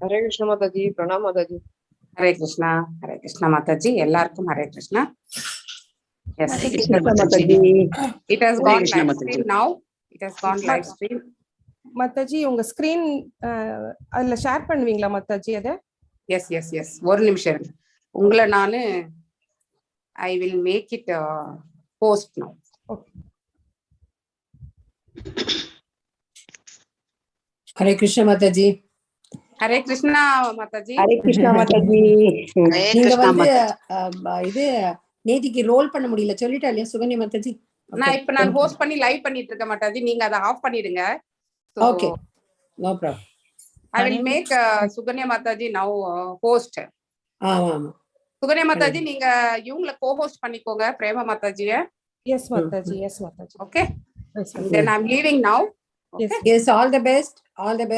Hare Krishna Mataji, Pranam Mataji. Hare Krishna Mataji. எல்லாருக்கும் Hare Krishna. Yes, Hare Krishna Mataji. It has gone live stream now. It has gone live stream. Mataji, உங்க screen அதுல share பண்ணுவீங்களா Mataji அத? Yes. ஒரு நிமிஷம் இருங்க. உங்களை நானு I will make it post now. Okay. Hare Krishna Mataji. Hare Krishna Mataji. Hare Krishna Mataji. நீங்க வந்து இது நேதிக்கு ரோல் பண்ண முடியல சொல்லிட்டா இல்லையா சுகன்யா Mataji? நான் ஹோஸ்ட் பண்ணி லைவ் பண்ணிட்டு இருக்க Mataji. நீங்க அதை ஆஃப் பண்ணிடுங்க. Okay. No problem. I will make Suganya Mataji now host. ஆமா. Suganya Mataji நீங்க இவங்கள co-host பண்ணிக்கோங்க Prema Mataji. Yes Mataji. Okay. Then I'm leaving now. Okay. Yes, all the best.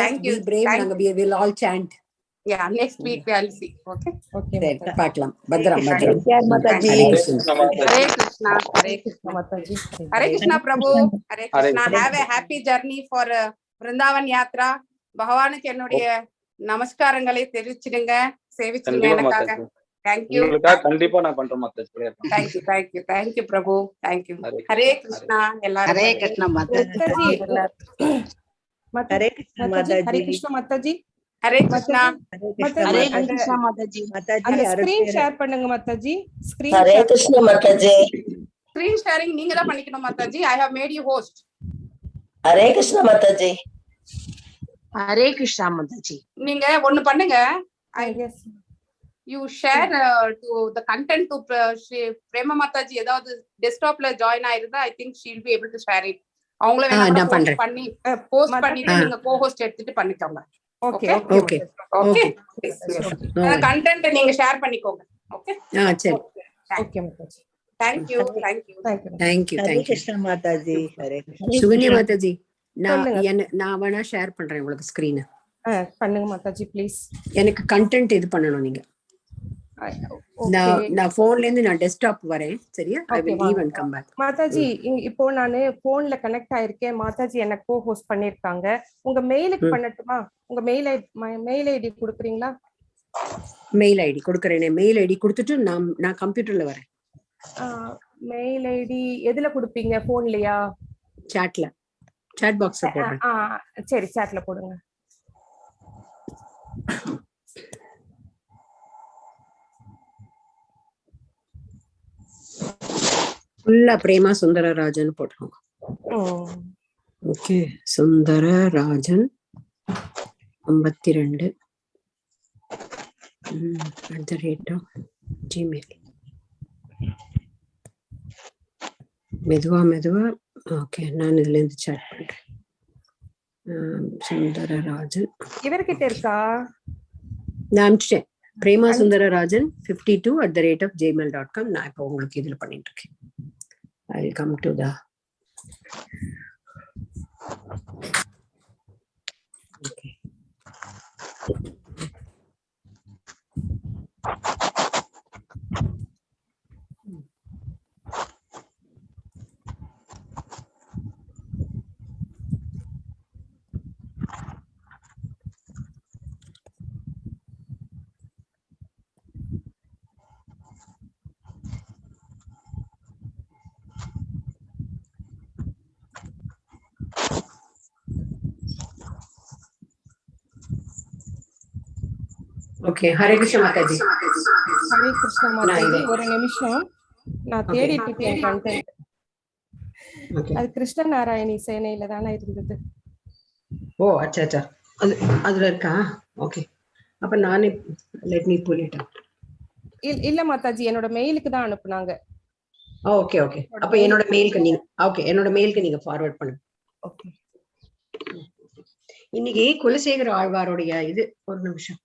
Thank you. Be brave. We will all chant. Yeah, next week we'll see. Okay. பார்க்கலாம். பத்ரம். Mataji. Hare Krishna Mataji. Hare Krishna Prabhu. Hare Krishna. Have a happy journey for Vrindavan Yatra. பகவானுக்கு என்னுடைய நமஸ்காரங்களை தெரிவிச்சிடுங்க, சேவிச்சிடுங்க எனக்காக. Thank you. கண்டிப்பா நான் பண்றேன் Mataji. Thank you Prabhu. Thank you. Hare Krishna எல்லாரும். Hare Krishna Mataji. Hare Krishna Mataji. Hare Krishna. Hare Krishna Mataji. அந்த screen share பண்ணுங்க Mataji. Screen Hare Krishna Mataji. Screen sharing நீங்க தான் பண்ணிக்கணும் Mataji. I have made you host. Hare Krishna Mataji. Hare Krishna Mataji. நீங்க ஒன்னு பண்ணுங்க. Yes. You share to the content to Prema Mataji. ஏதாவது டெஸ்க்டாப்ல join ஆயிருந்தா I think she'll be able to share it. அவங்களே வேணா போஸ்ட் பண்ணிட்டு நீங்க co-host எடுத்துட்டு பண்ணிக்கோங்க. Okay. கண்டென்ட் நீங்க ஷேர் பண்ணிக்கோங்க. ஓகே. சரி. Okay Mataji. Thank you. Hare Krishna Mataji. Hare Krishna. Sukanya Mataji. நான் வேணா ஷேர் பண்றேன் உங்களுக்கு ஸ்கிரீன். பண்ணுங்க Mataji ப்ளீஸ். எனக்கு கண்டென்ட் இது பண்ணனும் நீங்க. நான் போன்ல இருந்து நான் டெஸ்க்டாப் வரேன். சரியா? I will leave and come back. Mataji, இப்போ நான் போன்ல கனெக்ட் ஆயிருக்கேன். Mataji எனக்கு co-host பண்ணிருக்காங்க. உங்க மெயிலுக்கு பண்ணட்டுமா? உங்க மெயில் ஐடி கொடுக்குறீங்களா? மெயில் ஐடி கொடுக்கறேனே. மெயில் ஐடி கொடுத்துட்டு நான் கம்ப்யூட்டர்ல வரேன். மெயில் ஐடி எதுல கொடுப்பீங்க? போன்லயா? சாட்ல. சாட் பாக்ஸ்ல போடுறேன். சரி, சாட்ல போடுங்க. ஃபுல்லா பிரேமா சுந்தரராஜன் போட்டுருங்க. ஓகே. சுந்தரராஜன் 52 @gmail. மெதுவா ஓகே. நான் இதுல இருந்து சாட் பண்றேன். சுந்தரராஜன் இவர்கிட்ட இருக்கா? நான் அனுப்பிச்சிட்டேன். பிரேமா சுந்தரராஜன் 52 @gmail.com. நான் இப்போ உங்களுக்கு இதுல பண்ணிட்டு இருக்கேன். I will come to the okay. Okay. Hare Krishna Mataji. Hare Krishna Mataji. ஒரு நிமிஷம், நான் தேடிட்டு இருக்கேன் கண்டென்ட். அது கிருஷ்ண நாராயணி சேனையில தானே இருந்தது. ஓ அச்சா அதுல இருக்கா? ஓகே. அப்ப நானே let me pull it out. இல்ல மாதாஜி, என்னோட மெயிலுக்கு தான் அனுப்புனாங்க. ஓகே. அப்ப என்னோட மெயிலுக்கு நீங்க ஃபார்வர்ட் பண்ணுங்க. ஓகே. இன்னைக்கு குலசேகர ஆழ்வாருடைய இது ஒரு நிமிஷம்,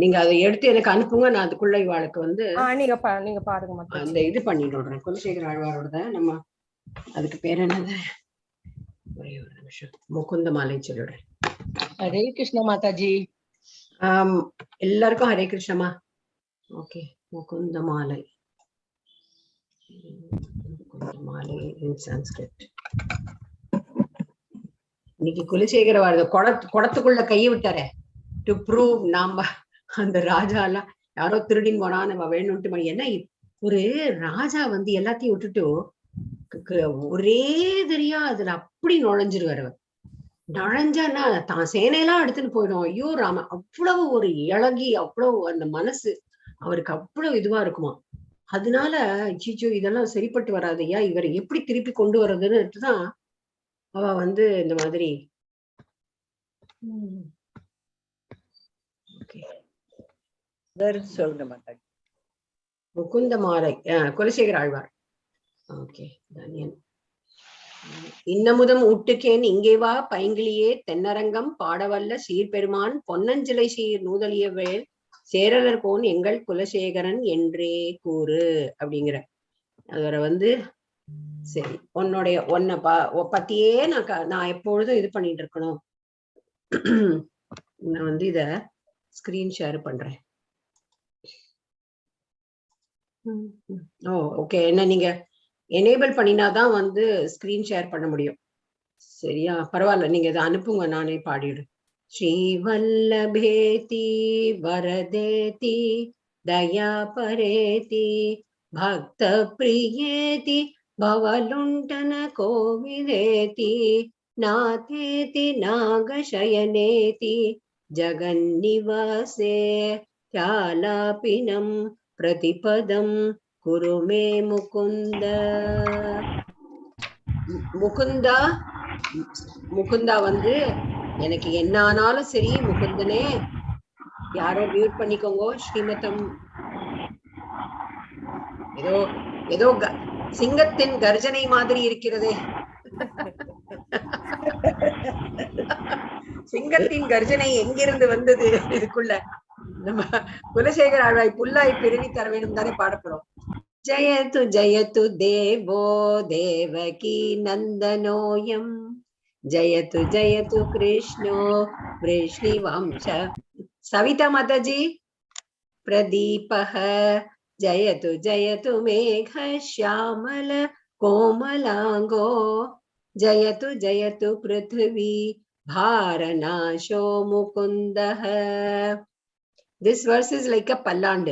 நீங்க அதை எடுத்து எனக்கு அனுப்புங்க. நான் அதுக்குள்ள இவாளுக்கு வந்து நீங்க பாருங்க மாதாஜி. அந்த இது பண்ணிடுறேன். குலசேகர ஆழ்வாரோட நம்ம அதுக்கு பேர் என்னது, ஒரே ஒரு நிமிஷம், முகுந்த மாலை சொல்லிடுறேன். ஹரே கிருஷ்ண மாதாஜி. எல்லாருக்கும் ஹரே கிருஷ்ணமா. ஓகே. முகுந்த மாலை இன் சான்ஸ்கிரிட். இன்னைக்கு குலசேகர வாழ்ந்த குடத்துக்குள்ள கையை விட்டாரே டு ப்ரூவ் நாம அந்த ராஜா எல்லாம் யாரோ திருடின்னு போனா நம்ம வேணும்ட்டு என்ன ஒரு ராஜா வந்து எல்லாத்தையும் விட்டுட்டு ஒரே தெரியா அதுல அப்படி நுழைஞ்சிருவாரு அவர். நுழைஞ்சான்னா தான் சேனையெல்லாம் எடுத்துட்டு போயிடும். ஐயோ ராம, அவ்வளவு ஒரு இழகி, அவ்வளவு அந்த மனசு அவருக்கு அவ்வளவு இதுவா இருக்குமா. அதனால அச்சோ இதெல்லாம் சரிப்பட்டு வராதையா, இவரை எப்படி திருப்பி கொண்டு வர்றதுன்னுதான் அவ வந்து இந்த மாதிரி சொல்லுங்க மாதாஜி. முகுந்த மாலை குலசேகர ஆழ்வார். ஓகே, தன்யன். இன்னமுதம் ஊட்டுக்கேன் இங்கே வா பைங்கிலியே தென்னரங்கம் பாடவல்ல சீர்பெருமான் பொன்னஞ்சிலை சீர் நூதலிய வேள் சேரலர் போன் எங்கள் குலசேகரன் என்றே கூறு அப்படிங்கிற. அவரை வந்து சரி உன்னை பத்தியே நான் எப்பொழுதும் இது பண்ணிட்டு இருக்கணும். நான் வந்து இத ஸ்கிரீன் ஷேர் பண்றேன். ஓகே, என்ன நீங்க எனேபிள் பண்ணினாதான் வந்து ஸ்கிரீன் ஷேர் பண்ண முடியும். சரியா, பரவாயில்ல, நீங்க இதை அனுப்புங்க, நானே பாடிடுறேன். ஸ்ரீவல்லபேதி வரதேதி தயா பரேதி பக்த பிரியேதி பவலுண்டன கோவிலேதி நாதேதி நாகசயனேதி ஜகன்னிவாசே தியாலாபினம் பிரதிபதம் குருமே முகுந்த. முகுந்தா வந்து எனக்கு என்ன ஆனாலும் சரி முகுந்தனே. யாரோ மியூட் பண்ணிக்கோங்க. ஸ்ரீமதம் ஏதோ சிங்கத்தின் கர்ஜனை மாதிரி இருக்கிறதே. சிங்கத்தின் கர்ஜனை எங்கிருந்து வந்தது இதுக்குள்ள? நம்ம குலசேகர ஆழ்வாய் புல்லாய் பிறவி தர வேண்டும் தானே பாடப்படும். ஜயது ஜயது தேவோ தேவகி நந்தனோயம் ஜயது ஜயது கிருஷ்ணோ விஷ்ணு வம்ச. Savitha Mataji பிரதீபஹ ஜயது ஜயது மேഘ ஷ்யாமல கோமலாங்கோ ஜயது ஜயது Prithvi பாரநாசோ முகுந்தஹ. This verse is like a pallandu.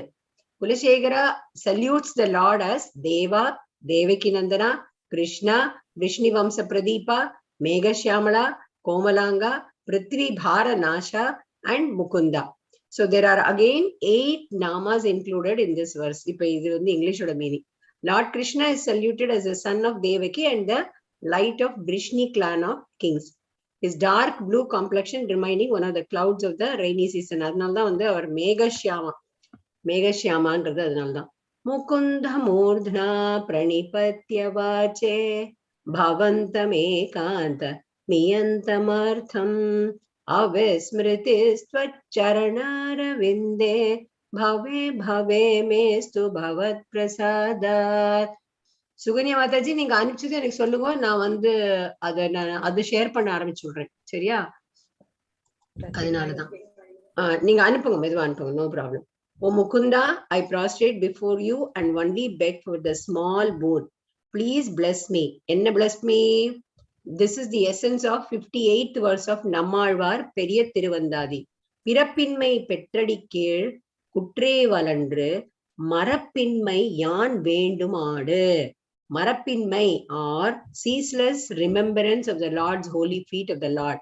Kulashegara salutes the Lord as Deva, Devaki Nandana, Krishna, Vrishni Vamsa Pradeepa, Megha Shyamala, Komalanga, Prithvi Bhara Nasha, and Mukunda. So there are again 8 namas included in this verse. Ipa idu vandu English oda meaning. Lord Krishna is saluted as the son of Devaki and the light of Vrishni clan of kings. His dark blue complexion reminding one of the clouds of the rainy season. அதனால்தான் வந்து அவர் மேகஷ்யாமான்றது அதனால்தான். முகுந்த மூர்த்னா பிரணிபத்ய வாச்சே பவந்தமேகாந்த மியந்தமர்த்தம் அவிஸ்மிருதி ஸ்வச்சரணாரவிந்தே பவே பவே மேஸ்து பவத் பிரசாதாத். சுகன்யா மாதாஜி, நீங்க அனுப்பிச்சது எனக்கு சொல்லுங்க, நான் வந்து அது ஷேர் பண்ண ஆரம்பிச்சு விடுறேன். சரியா? அதனாலதான் நீங்க அனுப்புங்க, மெதுவா அனுப்புங்க, நோ ப்ராப்ளம். ஓ Mukunda, I prostrate before you and only beg for the small boon. Please bless me. என்ன bless me? This is the essence of 58th verse of Nammalvar பெரிய திருவந்தாதி. பிறப்பின்மை பெற்றடி கீழ் குற்றே வளன்று மரப்பின்மை யான் வேண்டும் ஆடு. மரப்பின்மை or ceaseless remembrance of the Lord's holy feet of the Lord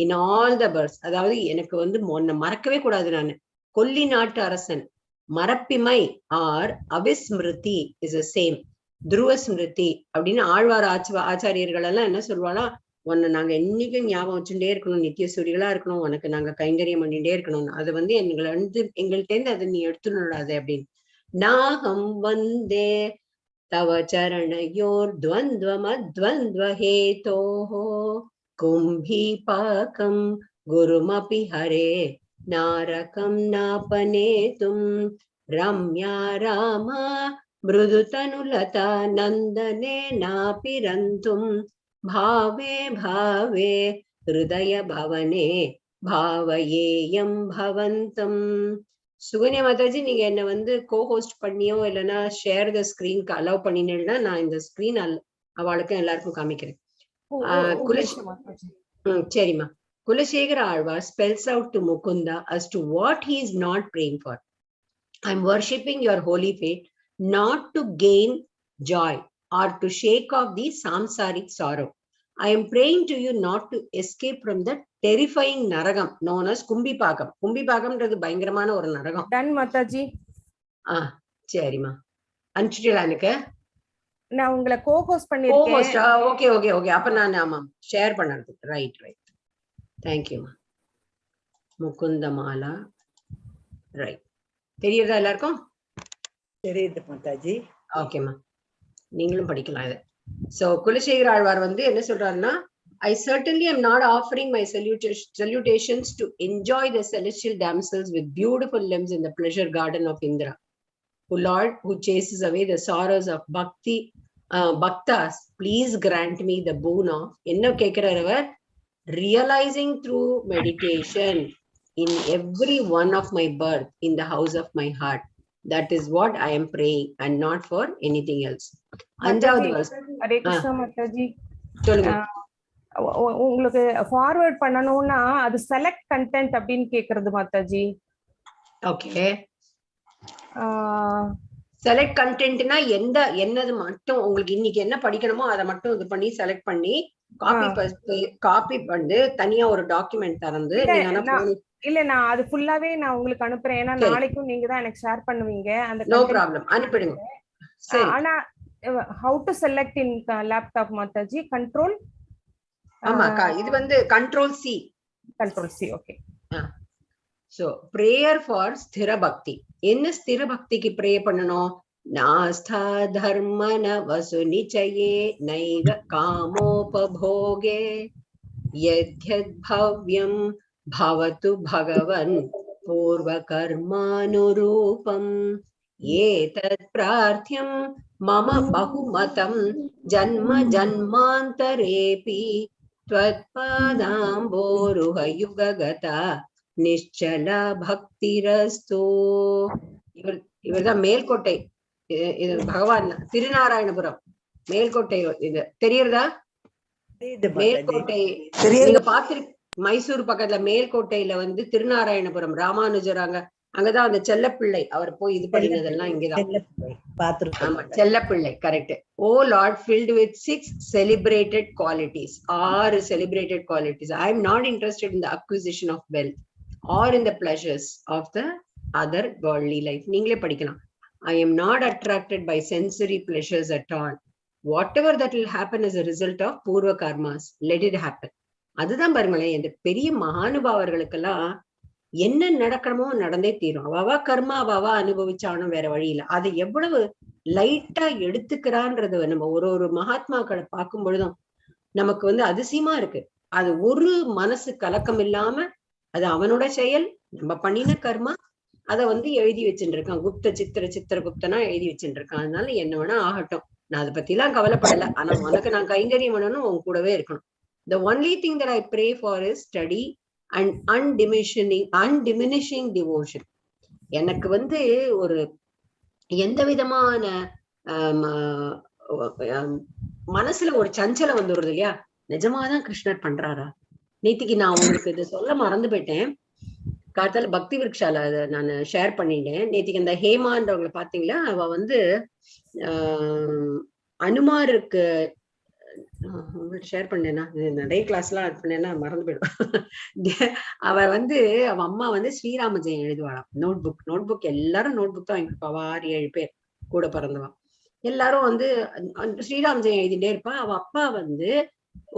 in all the births. அதாவது எனக்கு வந்து மறக்கவே கூடாது. நான் கொல்லி நாட்டு அரசன். மரப்பிமை or அவிஸ்மிருதி is the same. துருவ ஸ்மிருதி அப்படின்னு ஆழ்வார் ஆச்சாரியர்கள் எல்லாம் என்ன சொல்வானா, உன்னை நாங்க என்னைக்கும் ஞாபகம் வச்சுட்டே இருக்கணும், நித்திய சூரிகளா இருக்கணும், உனக்கு நாங்க கைங்கரியம் பண்ணிட்டே இருக்கணும். அது வந்து எங்கள்கிட்ட இருந்து அதை நீ எடுத்துடாது அப்படின்னு. நாகம் வந்தே तव चरणयोर्द्वन्द्वमद्वन्द्वहेतोः कुम्भीपाकं गुरुमपि हरे नारकं नापनेतुं रम्या रामा मृदुतनुलता नन्दने नापि रन्तुं भावे भावे हृदय भवने भावयेयं भवन्तम्. சுகன்யா மாதாஜி, நீங்க என்ன வந்து கோஹோஸ்ட் பண்ணியோ இல்லைன்னா ஷேர் த ஸ்கிரீனுக்கு அலோவ் பண்ணினேன்னா நான் இந்த ஸ்கிரீன் அவளுக்கும் எல்லாருக்கும் காமிக்கிறேன். சரிம்மா. Kulashekara Alvar spells out to Mukunda as to what he is not praying for. I'm worshipping your holy faith not to gain joy or to shake off the samsaric sorrow. I am praying to you not to escape from the terrifying naragam known as Kumbipakam. Kumbipakam பயங்கரமான ஒரு நரகம். Ton Mataji. சரிம்மா. அனுப்பிச்சிட்டீங்களா எனக்கு? நான் உங்களை co-host பண்ணிருக்கேன். Okay okay okay. அப்ப நான் ஆமா ஷேர் பண்ணறது. ரைட். தேங்க்யூமா. முகுந்தமாலா. ரைட். தெரியுதா எல்லாருக்கும்? தெரியுது மாதாஜி. ஓகேம்மா, நீங்களும் படிக்கலாம் இதை. சோ குலசேகர ஆழ்வார் வந்து என்ன சொல்றாருன்னா, I certainly am not offering my salutations to enjoy the celestial damsels with beautiful limbs in the pleasure garden of Indra. O Lord, who chases away the sorrows of bhaktas, please grant me the boon of என்ன கேட்கிறார் அவர், realizing through meditation in every one of my birth in the house of my heart. That is what I am praying and not for anything else. அஞ்சாவது verse. Hare Krishna Mataji. சொல்லுங்க. உங்களுக்கு forward பண்ணனும்னா அது select content அப்படினு கேக்குறது Mataji. Okay. Select கண்டென்ட்னா என்னது மட்டும் உங்களுக்கு இன்னைக்கு என்ன படிக்கணுமோ அதை மட்டும் இது பண்ணி செலக்ட் பண்ணி காப்பி பண்ணி தனியா ஒரு டாக்குமெண்ட் தரந்து இல்ல நான் அது ஃபுல்லாவே நான் உங்களுக்கு அனுப்புறேன். ஏன்னா நாளைக்கும் நீங்க தான் எனக்கு ஷேர் பண்ணுவீங்க அந்த நோ ப்ராப்ளம், அனுப்பிடுங்க. சரி. ஆனா how to select in laptop Mataji? Control. ஆமாக்கா, இது வந்து control C. Okay. So prayer for ஸ்திர பக்தி. என்ன ஸ்திர பக்திக்கு ப்ரே பண்ணணும்? நாஸ்தா தர்மன வசு நிச்சயே நைவ காமோபபோகே யத்யத் பவ்யம் பவது பகவன் பூர்வ கர்மானுரூபம் ஏதத் பிரார்த்தியம் மம பகுமதம் ஜன்ம ஜன்மாந்தரேபி त्वत्पादाम्बोरुह युगगता निश्चल भक्तिरस्तु. இவர்தான் மேல்கோட்டை. இது பகவான் திருநாராயணபுரம் மேல்கோட்டை. இது தெரியுறதா? மேல்கோட்டை நீங்க பாத்திருக்க மைசூர் பக்கத்துல மேல்கோட்டையில வந்து திருநாராயணபுரம் ராமானுஜர் அங்கதான் அந்த செல்லப்பிள்ளை அவர் போய் இது பண்ணினதெல்லாம் இங்கதான். ஆமா, செல்லப்பிள்ளை. Correct. Oh lord, filled with 6 celebrated qualities. 6 celebrated qualities. I am not interested in the acquisition of wealth or in the pleasures of the other worldly life. நீங்களே படிக்கலாம். I am not attracted by sensory pleasures at all. Whatever that will happen as a result of purva karmas, let it happen. அதுதான் பாருங்களேன், இந்த பெரிய மகானுபாவர்களுக்கெல்லாம் என்ன நடக்கணுமோ நடந்தே தீரும். அவவா கர்மா அவவா அனுபவிச்சானும், வேற வழி இல்லை. அதை எவ்வளவு லைட்டா எடுத்துக்கிறான்றது நம்ம ஒரு மகாத்மாக்களை பார்க்கும் பொழுதும் நமக்கு வந்து அதிசயமா இருக்கு. அது ஒரு மனசு கலக்கம் இல்லாம அது அவனோட செயல், நம்ம பண்ணின கர்மா, அதை வந்து எழுதி வச்சுட்டு இருக்கான். சித்திரகுப்தனா எழுதி வச்சுட்டு இருக்கான். அதனால என்ன வேணா ஆகட்டும், நான் அதை பத்தி எல்லாம் கவலைப்படல. ஆனா உனக்கு நான் கைங்கரியம் பண்ணணும், உன் கூடவே இருக்கணும். The only thing that I pray for is study and undiminishing devotion. எனக்கு வந்து ஒரு எந்த விதமான மனசுல ஒரு சஞ்சலம் வந்துடுறது இல்லையா, நிஜமாதான் கிருஷ்ணர் பண்றாரா? நேத்திக்கு நான் உங்களுக்கு இதை சொல்ல மறந்து போயிட்டேன். காத்தால பக்தி விருக்ஷால அதை நான் ஷேர் பண்ணிட்டேன். நேத்திக்கு அந்த ஹேமான்றவங்களை பாத்தீங்களா, அவ வந்து அனுமாருக்கு ஷேர் பண்ணேன்னா, நிறைய கிளாஸ் எல்லாம் பண்ணேன்னா மறந்து போயிடும். அவ வந்து அவ அம்மா வந்து ஸ்ரீராம ஜெயம் எழுதுவாளாம். நோட்புக் எல்லாரும் நோட்புக் தான் வாங்கிருப்பா. 6-7 பேர் கூட பிறந்தவா எல்லாரும் வந்து ஸ்ரீராம ஜெயம் எழுதிட்டே இருப்பா. அவ அப்பா வந்து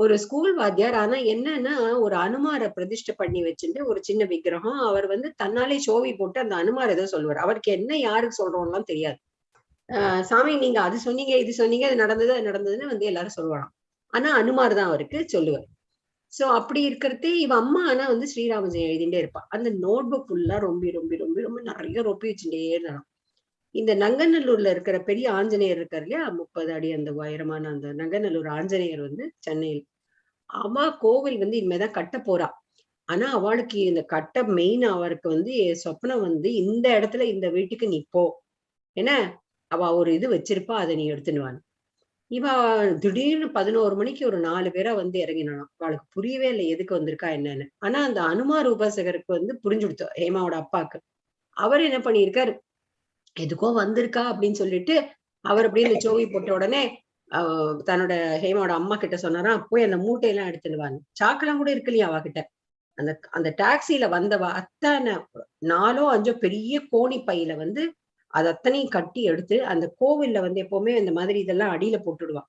ஒரு ஸ்கூல் வாத்தியார். ஆனா என்னன்னா, ஒரு அனுமாரை பிரதிஷ்டை பண்ணி வச்சுட்டு ஒரு சின்ன விக்கிரகம். அவர் வந்து தன்னாலே சோவி போட்டு அந்த அனுமார் ஏதோ சொல்லுவார். அவருக்கு என்ன யாருக்கு சொல்றோம்லாம் தெரியாது. சாமி நீங்க அது சொன்னீங்க, இது சொன்னீங்க, அது நடந்ததுன்னு வந்து எல்லாரும் சொல்லுவாராம். ஆனா அனுமார் தான் அவருக்கு சொல்லுவார். சோ அப்படி இருக்கிறதே இவ அம்மா ஆனா வந்து ஸ்ரீராம ஜெயம் எழுதிட்டே இருப்பா. அந்த நோட்புக் ஃபுல்லா ரொம்ப நிறைய ரொப்பி வச்சுட்டே இருந்தாலும். இந்த நங்கநல்லூர்ல இருக்கிற பெரிய ஆஞ்சநேயர் இருக்காரு இல்லையா, 30 அடி அந்த உயரமான அந்த நங்கநல்லூர் ஆஞ்சநேயர் வந்து சென்னையில். அவ கோவில் வந்து இனிமேதான் கட்ட போறா. ஆனா அவளுக்கு இந்த கட்ட மெயின் அவருக்கு வந்து சொப்னம் வந்து இந்த இடத்துல இந்த வீட்டுக்கு நீ போ, ஏன்னா அவ ஒரு இது வச்சிருப்பா, அதை நீ எடுத்துடுவான். இவ திடீர்னு 11 மணிக்கு ஒரு 4 பேரா வந்து இறங்கினாலும் அவளுக்கு புரியவே இல்லை எதுக்கு வந்திருக்கா என்னன்னு. ஆனா அந்த அனுமார் உபாசகருக்கு வந்து புரிஞ்சுடுத்து, ஹேமாவோட அப்பாக்கு. அவர் என்ன பண்ணியிருக்காரு, எதுக்கோ வந்திருக்கா அப்படின்னு சொல்லிட்டு அவர் அப்படியே இந்த சோவி போட்ட உடனே தன்னோட ஹேமாவோட அம்மா கிட்ட சொன்னாராம், போய் அந்த மூட்டையெல்லாம் எடுத்துடுவாங்க. சாக்கெல்லாம் கூட இருக்கு இல்லையா அவகிட்ட. அந்த அந்த டாக்ஸில வந்தவா அத்தனை 4ஓ 5ஓ பெரிய கோணி பையில வந்து அது அத்தனையும் கட்டி எடுத்து அந்த கோவில்ல வந்து எப்பவுமே இந்த மாதிரி இதெல்லாம் அடியில போட்டுடுவான்.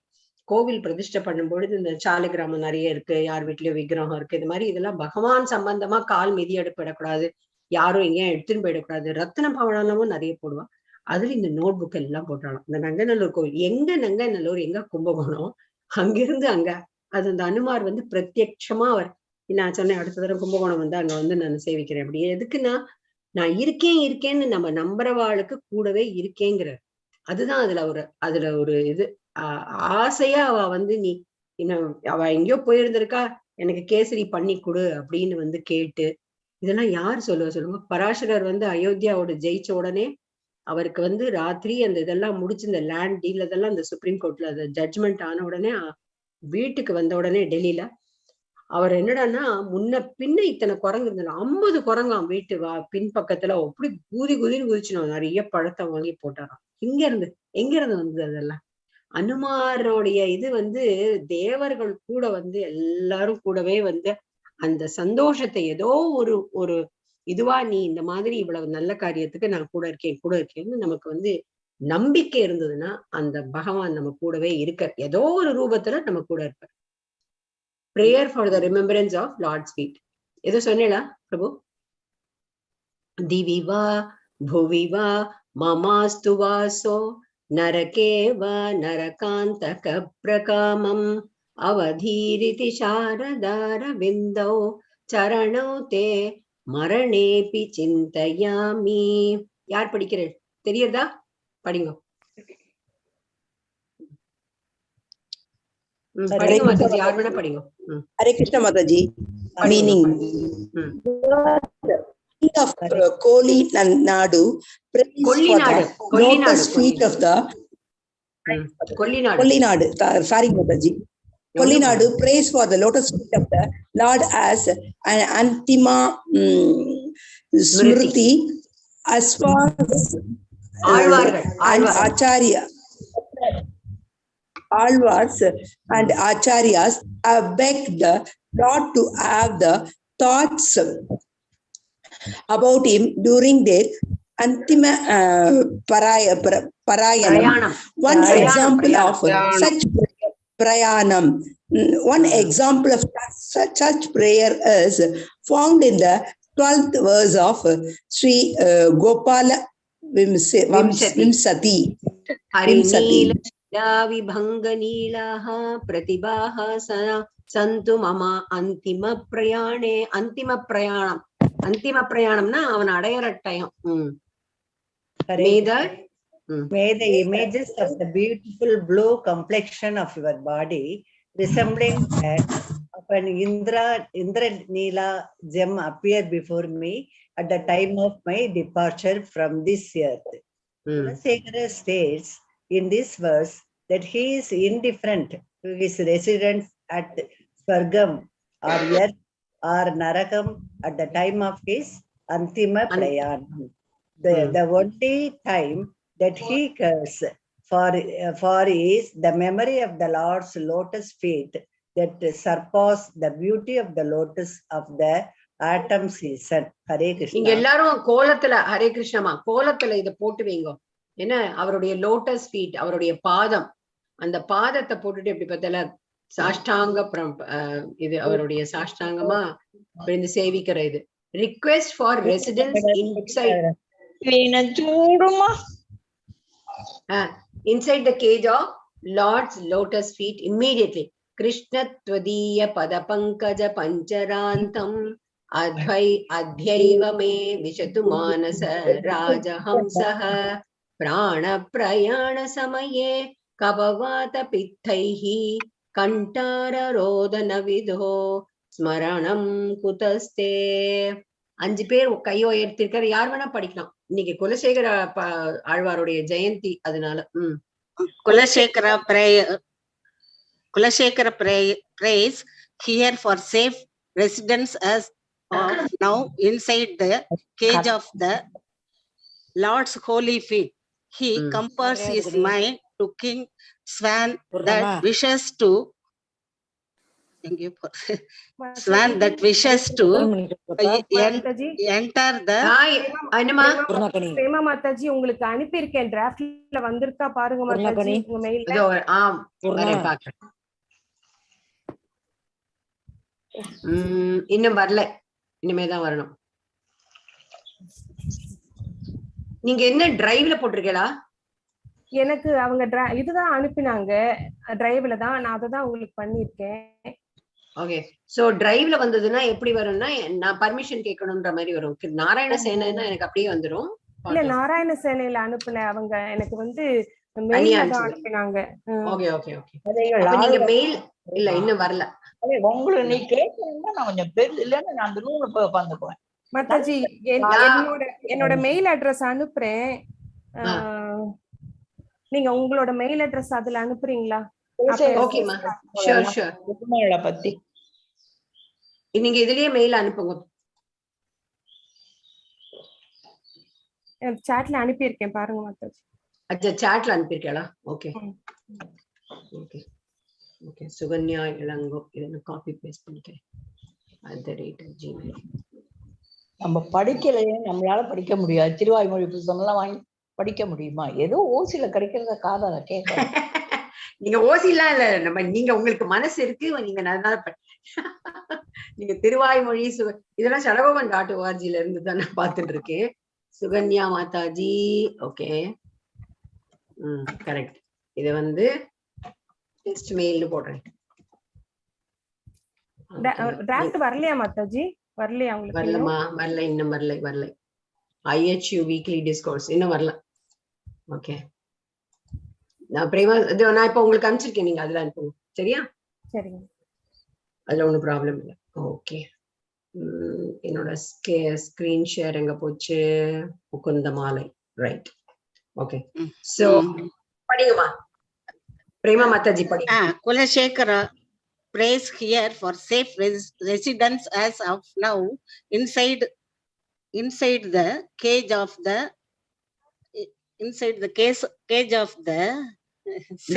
கோவில் பிரதிஷ்டை பண்ணும்பொழுது இந்த சாலை கிராமம் நிறைய இருக்கு, யார் வீட்லயும் விக்கிரகம் இருக்கு, இது மாதிரி இதெல்லாம் பகவான் சம்பந்தமா கால் மிதி எடுப்பிடக்கூடாது, யாரும் எங்கேயும் எடுத்துன்னு போயிடக்கூடாது. ரத்தின பவனமும் நிறைய போடுவான். அதுல இந்த நோட் புக் எல்லாம் போட்டாலும் இந்த நங்கநல்லூர் கோவில் எங்க நங்கநல்லூர் எங்க கும்பகோணம், அங்கிருந்து அங்க அது அந்த அனுமார் வந்து பிரத்யட்சமா அவர் நான் சொன்னேன், அடுத்த தடவை கும்பகோணம் வந்து அங்க வந்து நான் சேவிக்கிறேன். அப்படி எதுக்குன்னா நான் இருக்கேன்னு நம்ம நம்புறவாளுக்கு கூடவே இருக்கேங்கிற அதுதான் அதுல ஒரு இது ஆசையா அவ வந்து நீ இன்னும் அவ எங்கேயோ போயிருந்திருக்கா, எனக்கு கேசரி பண்ணி கொடு அப்படின்னு வந்து கேட்டு. இதெல்லாம் யார் சொல்லுங்க. பராசரர் வந்து அயோத்தியாவோட ஜெயிச்ச உடனே அவருக்கு வந்து ராத்திரி அந்த இதெல்லாம் முடிச்சு இந்த லேண்ட் டீல் இதெல்லாம் இந்த சுப்ரீம் கோர்ட்ல அந்த ஜட்ஜ்மெண்ட் ஆன உடனே வீட்டுக்கு வந்த உடனே டெல்லியில அவர் என்னடான்னா முன்ன பின்ன இத்தனை குரங்கு இருந்தாலும் 50 குரங்காம் வீட்டு பின்பக்கத்துல அப்படி குதின்னு குதிச்சுனோம். நிறைய பழத்தை வாங்கி போட்டாராம். எங்க இருந்து வந்தது அதெல்லாம்? அனுமாரோடைய இது வந்து தேவர்கள் கூட வந்து எல்லாரும் கூடவே வந்து அந்த சந்தோஷத்தை ஏதோ ஒரு இதுவா நீ இந்த மாதிரி இவ்வளவு நல்ல காரியத்துக்கு நான் கூட இருக்கேன்னு நமக்கு வந்து நம்பிக்கை இருந்ததுன்னா அந்த பகவான் நம்ம கூடவே இருக்க ஏதோ ஒரு ரூபத்துல நம்ம கூட இருப்பார். Prayer for the remembrance of Lord's feet. ஏதோ சொன்னேடா பிரபு? திவிவா புவிவா மமாஸ்து வாசோ நரகேவா நரகாந்தக பிரகாமம் அவதீரிதி சாரதார விந்தோ சரணோ தே மரணேபி சிந்தயாமி. யார் படிக்கிறேன் தெரியுதா? படிங்க. படிங்க மாதாஜி, யார் வேணா படிங்க. Hare Krishna Mataji. Meaning of Kolinadu, praise for the lotus feet of the Kolinadu. Sorry Mataji. Kolinadu, praise for the lotus feet of the Lord as an Antima Smriti as far as and Acharya. Alvars and Acharyas have begged the Lord to have the thoughts about him during their Antima Parayanam. One example of such prayanam, one example of such prayer is found in the 12th verse of Sri Gopala Vimsati. விபங்கநீலாஹ பிரதிபாஹ சந்து மம அந்திம பிரயாணே. அந்திம பிரயாணம்னா அவன் அடையற time. May the images of the beautiful blue complexion of your body resembling that of an Indra-Neela gem appear before me at the time of my departure from this earth. Kulasegara states in this verse that he is indifferent to his residence at Swargam or earth or Narakam at the time of his Antima Prayanam. The only time that he cares for is the memory of the Lord's lotus feet that surpass the beauty of the lotus of the autumn season. Hare Krishna. இங்க எல்லாரும் கோலத்துல ஹரே கிருஷ்ணமா கோலத்துல இதை போட்டு வைங்க. என்ன அவருடைய lotus feet, அவருடைய பாதம், அந்த பாதத்தை போட்டுட்டு எப்படி பார்த்தால சாஷ்டாங்க இது அவருடைய சாஷ்டாங்கமா விழுந்து சேவிக்கிற இது. Request for residence inside the cage of Lord's lotus feet immediately. Krishna tvadiya pada pankaja pancharantam adhyaiva me vishatu manasa rajahamsaha prana prayana samaye kapavata pittaihi kantara rodana vidho smaranam kutaste. 5 பேர் கையோ எடுத்திருக்காரு, யார் வேணா படிக்கலாம். இன்னைக்கு குலசேகர ஆழ்வாருடைய ஜெயந்தி, அதனால Kulasekara Kulashekara prays here for safe residence as of now inside the cage of the Lord's holy feet. He compares his mind to King Swan that wishes to Swan that wishes to enter the Prema Mataji உங்களுக்கு அனுப்பி இருக்கேன். டிராஃப்ட்ல வந்திருக்கா பாருங்க மாதாஜி உங்க மெயில்ல. இன்னும் வரல, இனிமேதான் வரணும். நீங்க என்ன டிரைவ்ல போட்டிருக்கீங்களா? எனக்கு அவங்க இதுதான் அனுப்பினாங்க, டிரைவ்ல தான். நான் அதை தான் உங்களுக்கு பண்ணிருக்கேன். ஓகே, சோ டிரைவ்ல வந்ததுன்னா எப்படி வரும்னா நான் பர்மிஷன் கேட்கணும்ன்ற மாதிரி வரும். நாராயண சேனைன்னா எனக்கு அப்படியே வந்துரும். இல்ல, நாராயண சேனையில அனுப்பல, அவங்க எனக்கு வந்து மெயில்ல தான் அனுப்பினாங்க. Okay okay okay. அப்ப நீங்க மெயில் இல்ல இன்னும் வரல. உங்களுக்கு நீ கேட்கணும்னா நான் கொஞ்சம் பெரிய இல்லன்னா நான் அந்த ரூம்ல போய் உட்கார்ந்துக்குவேன். மாதாஜி என்னோட மெயில் அட்ரஸ் அனுப்புறேன். நீங்க உங்களோட மெயில் அட்ரஸ் அதுல அனுப்புறீங்களா? ஓகேமா, ஷூர் ஷூர். பத்தி நீங்க இதுலயே மெயில் அனுப்புங்க. சாட்ல அனுப்பி இருக்கேன் பாருங்க மாதாஜி. அச்சா, சாட்ல அனுப்பிருக்கீங்களா? Okay okay okay. Sukanya Ilango, இதை காப்பி பேஸ்ட் பண்ணிக்கிறேன். @gmail. நம்ம படிக்கலையே, நம்மளால படிக்க முடியாது. திருவாய்மொழி புத்தகம் எல்லாம் வாங்கி படிக்க முடியுமா? ஏதோ ஓசில கிடைக்கிறத காதால கேட்க. நீங்க ஓசிலாம் இல்ல, நீங்க உங்களுக்கு மனசு இருக்கு, நீங்க நல்லா நீங்க திருவாய்மொழி இதெல்லாம் சடகோபன்.org இருந்து தான் நான் பார்த்துட்டு இருக்கேன். Sukanya Mataji, okay, correct. இத வந்து டெஸ்ட் மெயில்னு போடுறேன். டிராஃப்ட் வரலையா மாதாஜி? வரலையா உங்களுக்கு? வரலமா, வரல, இன்னும் வரல. IHU வீக்லி டிஸ்கோர்ஸ் இன்னும் வரல. ஓகே, நான் பிரேமா நான் இப்ப உங்களுக்கு அனுப்பிச்சிருக்கேன், நீங்க அதுல அனுப்புங்க. சரியா? சரிங்க, அதுல ஒன்றும் ப்ராப்ளம் இல்லை. ஓகே, என்னோட ஸ்கிரீன் ஷேர் எங்க போச்சு? Mukunda Mala, right. Okay, so படிங்கம்மா. பிரேமா மாதாஜி படிங்க. Kulasekhara prays here for safe residence as of now inside the cage of the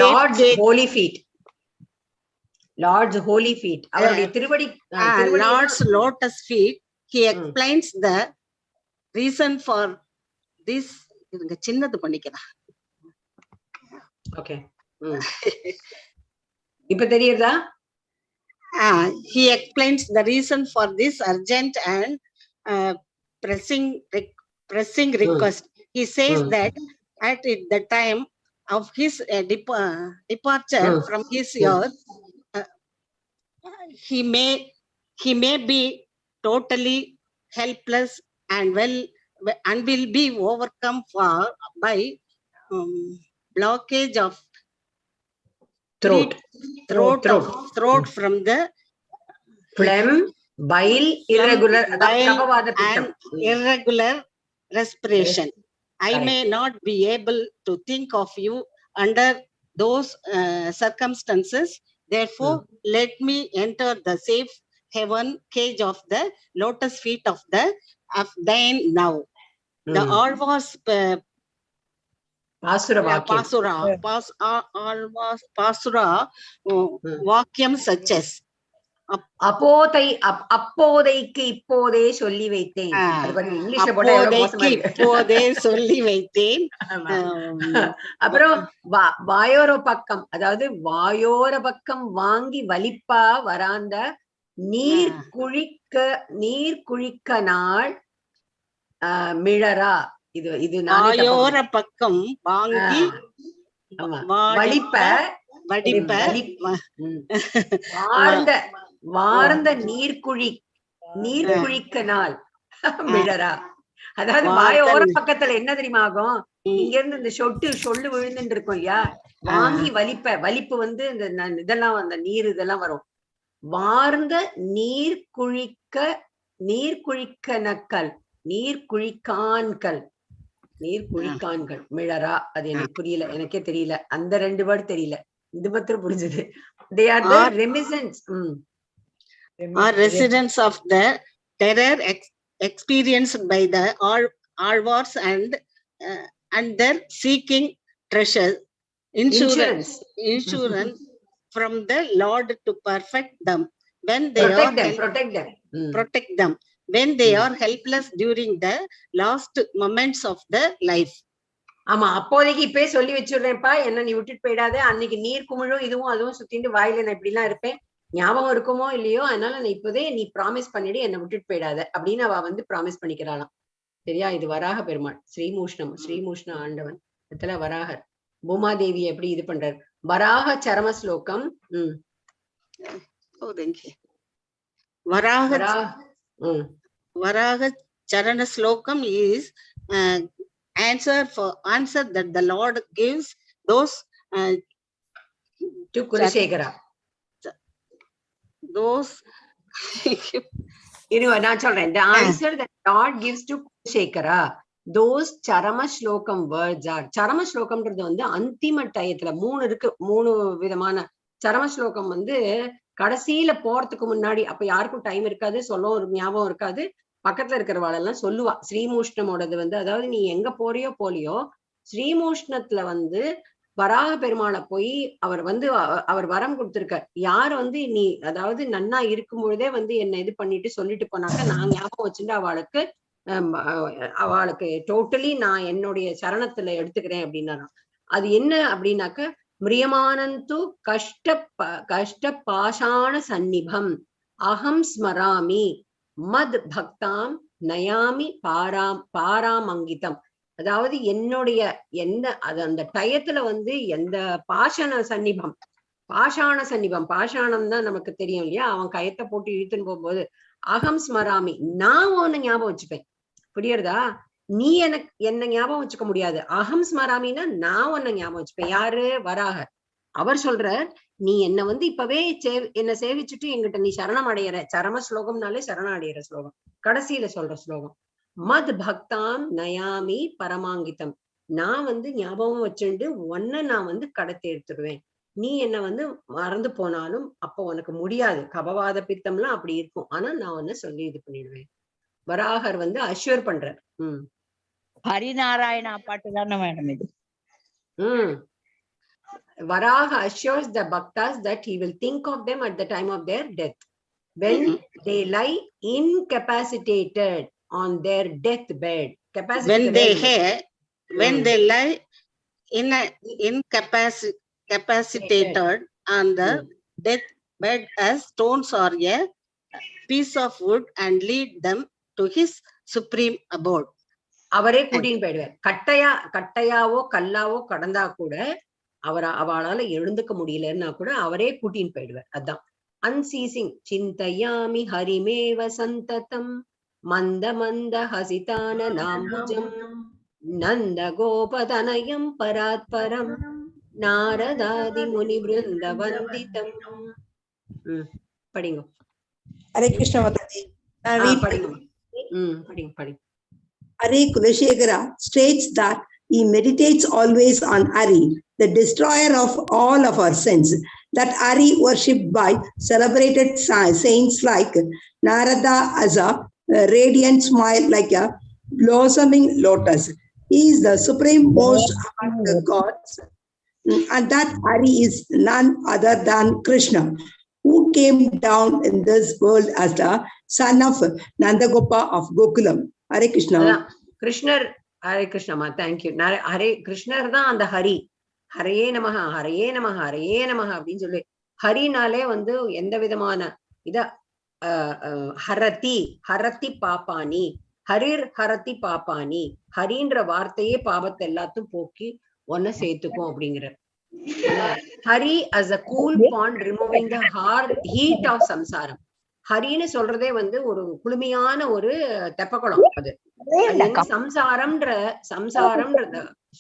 Lord's holy feet. Lord's holy feet. அவருடைய திருவடி, Lord's lotus feet. He explains the reason for this. இதுங்க சின்னது பண்ணிக்கலாம். Okay, இப்ப தெரியுதா? He explains the reason for this urgent and pressing request. He says that at the time of his departure from his earth, he may be totally helpless and will be overcome by blockage of throat from the phlegm, bile, irregular respiration. I may not be able to think of you under those circumstances. Therefore, let me enter the safe heaven cage of the lotus feet of thine now. The all was Pasura Vakyam such as அப்போதைக்கு இப்போதே சொல்லி வைத்தேன். இங்கிலீஷ்ல போட்டா எவ்வளவு மோசமா இருக்கு. இப்போதே சொல்லி வைத்தேன். அப்புறம் வாயோர பக்கம், அதாவது வாயோர பக்கம் வாங்கி வலிப்பா வராந்த நீர் குழிக்க நாள் மிழரா. இது வாயோர பக்கம் வாங்கி வலிப்ப வார்ந்த நீர்க்குழிக்க நாள் மிழரா. அதாவது வாயோர பக்கத்துல என்ன தெரியுமா ஆகும்? இங்க இருந்து இந்த சொல்லு விழுந்துட்டு இருக்கும் இல்லையா? வாங்கி வலிப்பு வந்து இந்த இதெல்லாம் அந்த நீர் இதெல்லாம் வரும். வார்ந்த நீர்க்குழிக்கான்கள் மிழரா. அது எனக்கு புரியல, எனக்கே தெரியல. அந்த 2 வேர்டு தெரியல, இது பத்திரம் புரிஞ்சது. They are the reminiscents. Are residents of the terror experienced by the Alvars and their seeking treasure, insurance from the Lord to perfect them when they protect them when they are helpless during the last moments of the life. ஆமா, அப்போதைக்கு இப்பே சொல்லி வச்சிடுறேன்ப்பா, என்ன நீ விட்டுட்டு போயிடாத, அன்னைக்கு நீர் குமிழும் இதுவும் அதுவும் சுத்திட்டு வாயில நான் இப்படி எல்லாம் இருப்பேன், ஞாபகம் இருக்குமோ இல்லையோ, அதனால நான் இப்போதே நீ ப்ராமிஸ் பண்ணிடு, என்ன விட்டுட்டு போயிடாத அப்படின்னு அவ வந்து ப்ராமிஸ் பண்ணிக்கிறாளாம். சரியா? இது வராக பெருமாள், ஸ்ரீமூஷ்ண ஆண்டவன் இடத்துல வராகர் பூமாதேவி எப்படி இது பண்றாரு. வராக சரம ஸ்லோகம். Varaha Charana Slokam is answer that the Lord gives those to Kulashekara. Those நான் சொல்றேன். The answer that Lord gives to Kulashekara, those Charama Slokam words are. Charama Slokamன்றது வந்து அந்திம டயத்துல 3 இருக்கு, 3 விதமான சரம ஸ்லோகம் வந்து கடைசியில போறதுக்கு முன்னாடி, அப்ப யாருக்கும் டைம் இருக்காது, சொல்ல ஒரு ஞாபகம் இருக்காது, பக்கத்துல இருக்கிறவாளெல்லாம் சொல்லுவா. ஸ்ரீமூஷ்ணமோடது வந்து, அதாவது நீ எங்க போறியோ போலியோ, ஸ்ரீமூஷ்ணத்துல வந்து வராக பெருமாளை போய் அவர் வந்து அவர் வரம் கொடுத்திருக்கார். யார் வந்து நீ அதாவது நன்னா இருக்கும் பொழுதே வந்து என்ன இது பண்ணிட்டு சொல்லிட்டு போனாக்க நான் ஞாபகம் வச்சுட்டு அவளுக்கு டோட்டலி நான் என்னுடைய சரணத்துல எடுத்துக்கிறேன் அப்படின்னா, அது என்ன அப்படின்னாக்க மிரியமானந்து கஷ்ட பாஷாண சந்நிபம் அகம் ஸ்மராமி மத் பக்தாம் நயாமி பாராமங்கிதம். அதாவது என்னுடைய அந்த டயத்துல வந்து எந்த பாஷாண சந்நிபம் பாஷாணம் தான் நமக்கு தெரியும் இல்லையா, அவன் கயத்தை போட்டு இழுத்துன்னு போகும்போது அகம் ஸ்மராமி, நான் உன்னை ஞாபகம் வச்சுப்பேன். புரியுறதா? நீ என்ன ஞாபகம் வச்சுக்க முடியாது. அகம் ஸ்மராமின்னா நான் உன்னை ஞாபகம் வச்சுப்பேன். யாரு? வராக. அவர் சொல்ற, நீ என்ன வந்து இப்பவே என்ன சேவிச்சுட்டு எங்கிட்ட நீ சரணம் அடையிற. சரம ஸ்லோகம்னாலே சரணம் அடையிற ஸ்லோகம், கடைசியில சொல்ற ஸ்லோகம். மத் பக்தாம் நயாமி பரமாங்கிதம், நான் வந்து ஞாபகம் வச்சுட்டு உன்னை நான் வந்து கடத்தி எடுத்துடுவேன். நீ என்ன வந்து மறந்து போனாலும் அப்போ உனக்கு முடியாது. கபவாத பித்தம்லாம் அப்படி இருக்கும், ஆனா நான் உன்னை சொல்லி இது பண்ணிடுவேன். வராகர் வந்து அஷ்யூர் பண்றார். ஹரிநாராயணா பாட்டு தானே மேடம் இது? Varaha assures the bhaktas that he will think of them at the time of their death, when they lie incapacitated on their deathbed. When they lie incapacitated on the deathbed as stones or a piece of wood, and lead them to his supreme abode. அவரே கூட்டின்னு போயிடுவார். கட்டையாவோ கல்லாவோ கடந்தா கூட அவளால எழுந்துக்க முடியலன்னா கூட அவரே கூட்டின்னு போயிடுவார். அதான் அன்சீசிங் சிந்தயாமி ஹரிமேவ சந்ததம் மந்த மந்த ஹசிதான நாம்புஜம் நந்த கோபதனயம் பராத்பரம் நாரதாதி முனி பிருந்த வந்திதம். படிங்க. ஹரே கிருஷ்ண மாதாஜி. படிங்க. Hare Kulashekara states that he meditates always on Hare, the destroyer of all of our sins, that Hare worshipped by celebrated saints like Narada as a radiant smile like a blossoming lotus. He is the supreme most among the gods, and that Hare is none other than Krishna, who came down in this world as the son of Nandagopa of Gokulam. Hare Krishna. கிருஷ்ணர். Hare கிருஷ்ணமா, thank you. Hare கிருஷ்ணர் தான் அந்த ஹரி. ஹரையே நமஹ ஹரையே நமஹ ஹரையே நமஹ அப்படின்னு சொல்லி, ஹரினாலே வந்து எந்த விதமான ஹரதி பாப்பானி, ஹரதி பாப்பானி, ஹரின்ற வார்த்தையே பாபத்தை எல்லாத்தையும் போக்கி ஒன்ன சேர்த்துக்கும் அப்படிங்கிற. Hari as a cool pond removing the hard heat of samsara. ஹரின்னு சொல்றதே வந்து ஒரு குளுமையான ஒரு தெப்பக்குளம். அது சம்சாரம்ன்ற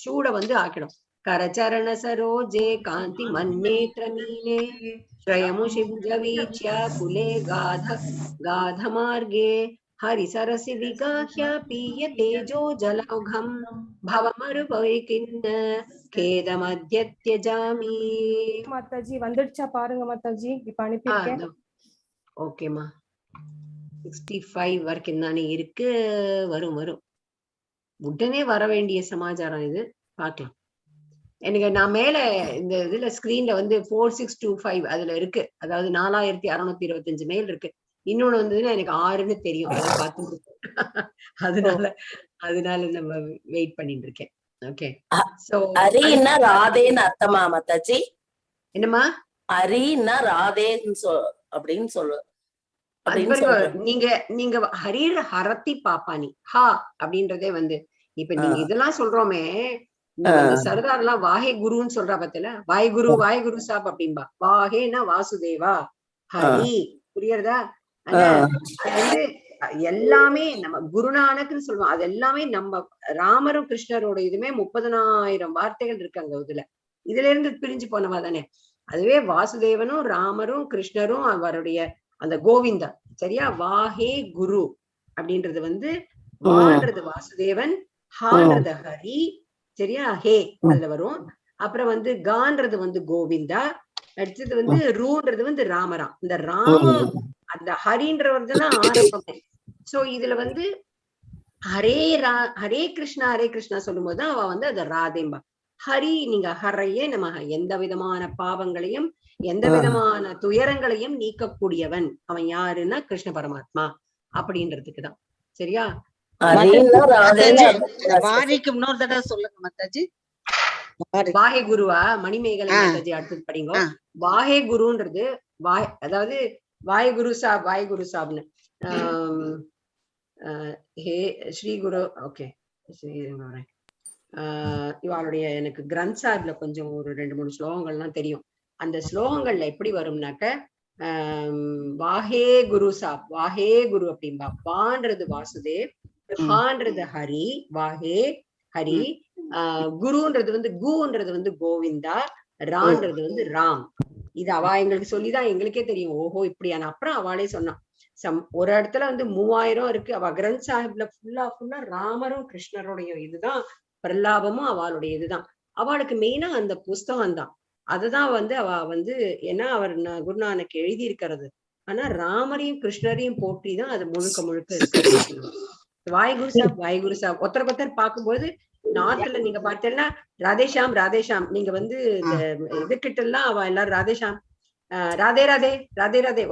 சூட வந்து ஆக்கிடும். கரச்சரண சரோஜே காந்தி மன்னேத்ர மீனே ஸ்ரயமுஷிப்ஜவீச்ய குலே காத மார்கே ஹரி சரசி விகாஹ்ய பீய தேஜோ ஜலௌகம் பவமருபைகின்ன கேதமத்யத்யஜாமி. மாதாஜி வந்துடுச்சா பாருங்க மாதாஜி, இப்ப அனுப்பியிருக்கேன். ஓகேமா, 65 வரைக்கும் தானே இருக்கு. வரும் வரும், உடனே வர வேண்டிய சமாச்சாரம் இது. பார்க்கலாம். எனக்கு நான் மேல இந்த இதுல ஸ்கிரீன்ல வந்து 4625 அதுல இருக்கு, அதாவது 4625 மெயில் இருக்கு. இன்னொன்னு வந்ததுன்னா எனக்கு 6ன்னு தெரியும், அதை பார்த்து அதனால நம்ம வெயிட் பண்ணிட்டு இருக்கேன். ஓகே, சோ ஹரின்னா ராதேன்னு அர்த்தமா மாதாஜி? என்னமா ஹரின்னா ராதேன்னு அப்படின்னு சொல்லு. நீங்க ஹரீர் ஹரத்தி பாப்பானி ஹா அப்படின்றதே வந்து இப்ப நீங்க இதெல்லாம் சொல்றோமே, சர்தார் எல்லாம் வாஹே குருன்னு சொல்றா பத்தில, வாய் குரு சாப் அப்படின்பா. வாஹேனா வாசுதேவா, ஹரி புரியறதா? வந்து எல்லாமே நம்ம குருநானக்னு சொல்லுவோம். அது எல்லாமே நம்ம ராமரும் கிருஷ்ணரோட இதுமே 30,000 வார்த்தைகள் இருக்கு அங்க. இதுல இருந்து பிரிஞ்சு போனவா தானே. அதுவே வாசுதேவனும் ராமரும் கிருஷ்ணரும் அவருடைய அந்த கோவிந்தா, சரியா? வாஹே குரு அப்படின்றது வந்து வான்றது வாசுதேவன், ஹான்றது ஹரி, சரியா? ஹே அதுல வரும். அப்புறம் வந்து கான்றது வந்து கோவிந்தா, அடுத்தது வந்து ரூன்றது வந்து ராமரா. இந்த ராமம் அந்த ஹரின்றவர் தான் ஆரம்பமே. சோ இதுல வந்து ஹரே கிருஷ்ணா சொல்லும் போதுதான் அவ வந்து அத ராதேம்பா. ஹரி, நீங்க ஹரையே நம்ம எந்த விதமான பாவங்களையும் எந்த விதமான துயரங்களையும் நீக்கக்கூடியவன். அவன் யாருன்னா கிருஷ்ண பரமாத்மா அப்படின்றதுக்குதான், சரியா? வாரிக்கு இன்னொரு தடவை சொல்லுங்க மாதாஜி. வாஹே குருவா மணிமேகலை மாதாஜி அடுத்தது படிங்க. வாஹே குருன்றது அதாவது வாய் குரு சாப்னு ஹே ஸ்ரீ குரு. ஓகே, இவாளுடைய எனக்கு கிரந்த் சாஹிப்ல கொஞ்சம் ஒரு 2-3 ஸ்லோகங்கள்லாம் தெரியும். அந்த ஸ்லோகங்கள்ல எப்படி வரும்னாக்க, வாஹே குரு சாப், வாஹே குரு அப்படின்பா. வான்றது வாசுதேவ், ஹான்றது ஹரி, வாஹே ஹரி, குருன்றது வந்து கூன்றது வந்து கோவிந்தா, ரான்றது வந்து ராம். இது அவ எங்களுக்கு சொல்லிதான் எங்களுக்கே தெரியும். ஓஹோ இப்படியான. அப்புறம் அவளே சொன்னான், ஒரு இடத்துல வந்து 3000 இருக்கு. அவ கிரந்த் சாஹிப்ல ஃபுல்லா ராமரும் கிருஷ்ணருடைய இதுதான், பிரலாபமும் அவளுடைய இதுதான். அவளுக்கு மெயினா அந்த புஸ்தகம் தான். அதுதான் வந்து அவ வந்து, ஏன்னா அவர் குருநானக் எழுதி இருக்கிறது. ஆனா ராமரையும் கிருஷ்ணரையும் போற்றிதான் அது முழுக்க இருக்கு. வாய்குரு சாப் ஒருத்தர் பார்க்கும்போது நார்த்ல நீங்க பார்த்தீங்கன்னா ராதேஷாம், நீங்க வந்து இந்த இதுகிட்ட எல்லாம் அவ எல்லாரும் ராதேஷாம், ராதே